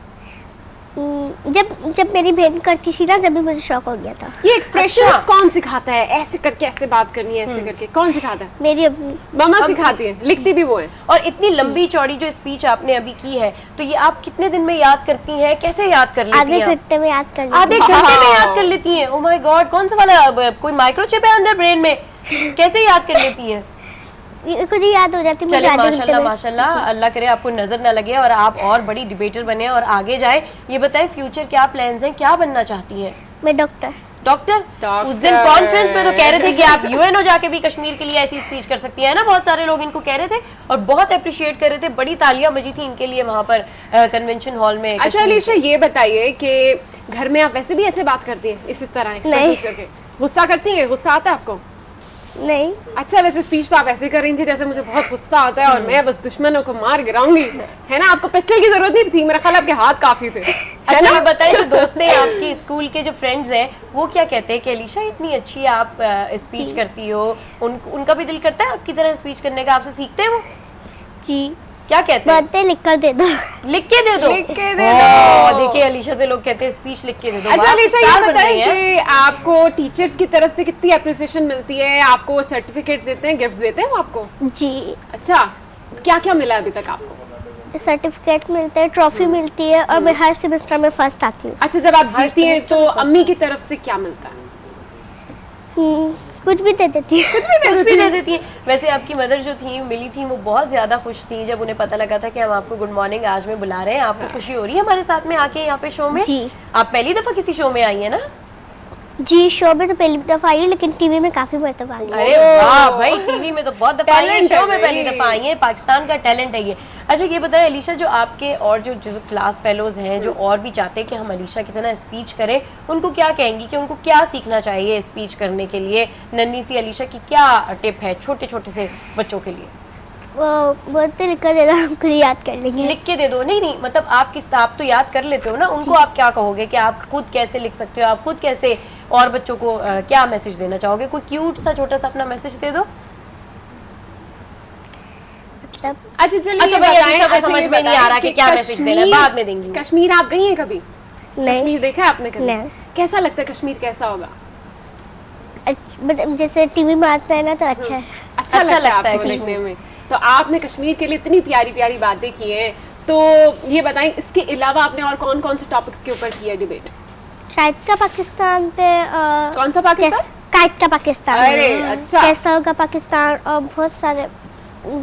जब मेरी बहन करती थी ना, जब भी मुझे शौक हो गया था। ये एक्सप्रेशंस कौन सिखाता है? ऐसे करके ऐसे बात करनी है, ऐसे करके कौन सिखाता है? मेरी मम्मा सिखाती है, लिखती भी वो है। और इतनी लंबी चौड़ी जो स्पीच आपने अभी की है तो ये आप कितने दिन में याद करती हैं? कैसे याद कर लेती हैं? आधे घंटे में याद कर लेती हैं। आधे घंटे में याद कर लेती हैं? ओह माय गॉड, कौन सा वाला कोई माइक्रोचिप है अंदर ब्रेन में? कैसे याद कर लेती हैं? खुद ही याद हो जाती है। चलिए माशाल्लाह माशाल्लाह, अल्लाह करे आपको नजर ना लगे और आप और बड़ी डिबेटर बने और आगे जाए। ये बताएं फ्यूचर क्या प्लान्स हैं, क्या बनना चाहती हैं? मैं डॉक्टर। उस दिन कॉन्फ्रेंस में तो कह रहे थे कि आप यूएनओ जाके भी कश्मीर के लिए ऐसी स्पीच कर सकती है ना, बहुत सारे लोग इनको कह रहे थे और बहुत अप्रिशिएट कर रहे थे, बड़ी तालियां बजी थी इनके लिए वहां पर कन्वेंशन हॉल में। अच्छा अलीशा, ये बताइए कि घर में आप वैसे भी ऐसे बात करती हैं इस तरह नहीं। एक्सप्रेशंस करके? गुस्सा करती हैं? गुस्सा आता है आपको? नहीं। अच्छा, वैसे स्पीच तो आप ऐसे कर रही थी जैसे मुझे बहुत गुस्सा आता है और मैं बस दुश्मनों को मार गिराऊंगी, है ना? आपको पिस्टल की जरूरत नहीं थी, मेरा ख्याल आपके हाथ काफी थे। अच्छा ये बताएं, जो दोस्त हैं आपकी स्कूल के जो फ्रेंड्स हैं वो क्या कहते हैं कि अलीशा इतनी अच्छी आप स्पीच करती हो, उनका भी दिल करता है आपकी तरह स्पीच करने का, आपसे सीखते हैं वो? जी। क्या कहते हैं? बातें लिख कर दे दो। लिख के दे दो? लिख के दे दो। देखिए अलीशा से लोग कहते हैं स्पीच लिख के दे दो। अच्छा अलीशा, ये बताएं कि आपको टीचर्स की तरफ से कितनी अप्रिसिएशन मिलती है? आपको सर्टिफिकेट्स देते हैं, गिफ्ट्स देते हैं वो आपको? जी। अच्छा, क्या क्या मिला अभी तक आपको? सर्टिफिकेट मिलते हैं, ट्रॉफी मिलती है और मैं हर सेमेस्टर में फर्स्ट आती हूँ। अच्छा, जब आप जीतती हैं तो अम्मी की तरफ से क्या मिलता है? कुछ भी दे देती है। कुछ भी दे देती है। वैसे आपकी मदर जो थी मिली थी, वो बहुत ज़्यादा खुश थी जब उन्हें पता लगा था कि हम आपको गुड मॉर्निंग आज में बुला रहे हैं। आपको खुशी हो रही है हमारे साथ में आके यहाँ पे शो में? जी। आप पहली दफ़ा किसी शो में आई है ना? जी, शो में तो पहली दफा आई है, लेकिन टीवी में काफी मरतबा आई है। अरे वाह भाई, टीवी में तो बहुत दफा आई है, शो में पहली दफा आई है। पाकिस्तान का टैलेंट है ये। अच्छा ये बताएं अलीशा, जो आपके और जो क्लास फेलोज हैं जो और भी चाहते हैं कि हम अलीशा की तरह स्पीच करें, उनको क्या कहेंगी कि उनको क्या सीखना चाहिए स्पीच करने के लिए? नन्ही सी अलीशा की क्या टिप है छोटे छोटे से बच्चों के लिए? बोलते लिख कर दे दो, हम खुद याद कर लेंगे। लिख के दे दो? नहीं मतलब आप तो याद कर लेते हो ना, उनको आप क्या कहोगे कि आप खुद कैसे लिख सकते हो? आप खुद कैसे और बच्चों को क्या मैसेज देना चाहोगे? कोई क्यूट सा छोटा सा अपना मैसेज दे दो। अच्छा चलिए, अच्छा भाई अलीशा को समझ में नहीं आ रहा कि क्या मैसेज देना है, बाद में देंगी। कश्मीर आप गई हैं कभी? नहीं। कश्मीर देखा है आपने कभी? नहीं। कैसा लगता है कश्मीर, कैसा होगा? मतलब जैसे टीवी में आता है ना तो अच्छा है। अच्छा लगता है आपको देखने में? तो आपने कश्मीर के लिए इतनी प्यारी प्यारी बातें की हैं, तो ये बताएं इसके अलावा आपने और कौन कौन से टॉपिक्स के ऊपर किया डिबेट? कायद का पाकिस्तान पे। कौन सा पाकिस्तान? कायद का पाकिस्तान। अरे अच्छा। कैसा होगा पाकिस्तान, और बहुत सारे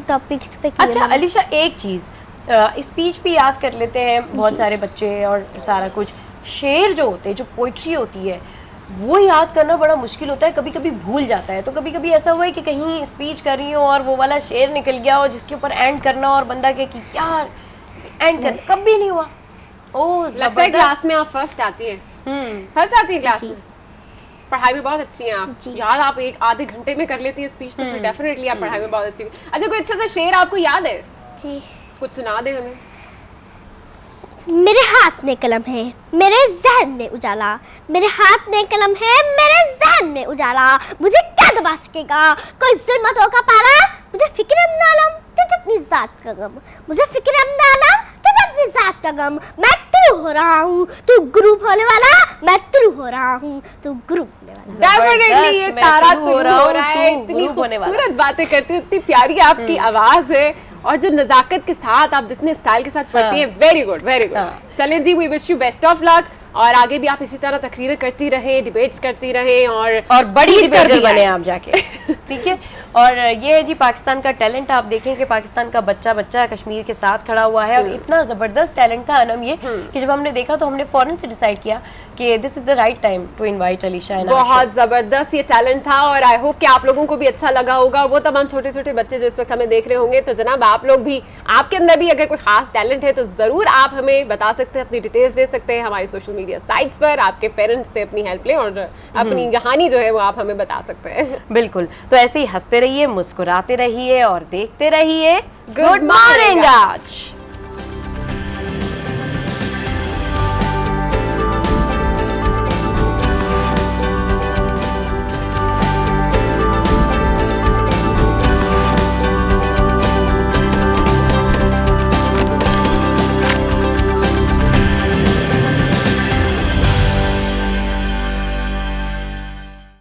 टॉपिक्स पे किए। अच्छा अलीशा एक चीज़, स्पीच भी याद कर लेते हैं बहुत सारे बच्चे और सारा कुछ, शेर जो होते हैं, जो पोइट्री होती है, वो याद करना बड़ा मुश्किल होता है, कभी कभी भूल जाता है। तो कभी कभी ऐसा हुआ है कि कहीं स्पीच कर रही हो और वो वाला शेर निकल गया और जिसके ऊपर एंड करना और बंदा कहे कि यार एंड कर, कभी नहीं हुआ? ओह लगता है क्लास में आप फर्स्ट आती हैं। फर्स्ट आती है क्लास में, पढ़ाई में बहुत अच्छी हैं आप। याद आप एक आधे घंटे में कर लेती है स्पीच, तो फिर डेफिनेटली आप पढ़ाई में बहुत अच्छी। अच्छा कोई अच्छा सा शेर आपको याद है? जी। कुछ सुना दे हमें। मेरे हाथ में कलम है, मेरे जहन में उजाला, मेरे हाथ में कलम है, मेरे जहन में उजाला, मुझे क्या दबा सकेगा कोई जुल्मतों का पाला? मुझे फिक्र नालम तुझे अपनी जात का गम, मुझे फिक्र नालम तुझे अपनी जात का गम। मैं तुरु हो रहा हूँ, तू ग्रुप होने वाला, मैं तुरु हो रहा हूँ, तू ग्रुप होने वाला। डेफिनेटली ये तारा तुरु हो रहा है। इतनी खूबसूरत बातें करती है, इतनी प्यारी आपकी आवाज है, और जो नजाकत के साथ आप जितने स्टाइल के साथ पढ़ती हैं, वेरी गुड वेरी गुड। चलें जी, we wish you best of luck, और आगे भी आप इसी तरह तकरीरें करती रहे, डिबेट्स करती रहे, और बड़ी डिबेटर बने आप जाके। ठीक है। और ये है जी पाकिस्तान का टैलेंट। आप देखें कि पाकिस्तान का बच्चा कश्मीर के साथ खड़ा हुआ है, और इतना ज़बरदस्त टैलेंट था अनम ये कि जब हमने देखा तो हमने फ़ौरन से डिसाइड किया कि this is the right time to invite Alisha. बहुत ज़बरदस्त ये टैलेंट था, और आई होप कि आप लोगों को भी अच्छा लगा होगा, और वो तमाम छोटे छोटे बच्चे जो इस वक्त हमें देख रहे होंगे। तो जनाब आप लोग भी, आपके अंदर भी अगर कोई खास टैलेंट है तो ज़रूर आप हमें बता सकते हैं, अपनी डिटेल्स दे सकते हैं हमारी सोशल मीडिया साइट्स पर। आपके पेरेंट्स से अपनी हेल्प लें और अपनी कहानी जो है वो आप हमें बता सकते हैं। बिल्कुल। तो ऐसे ही हंसते रहिए, मुस्कुराते रहिए और देखते रहिए गुड मॉर्निंग आज।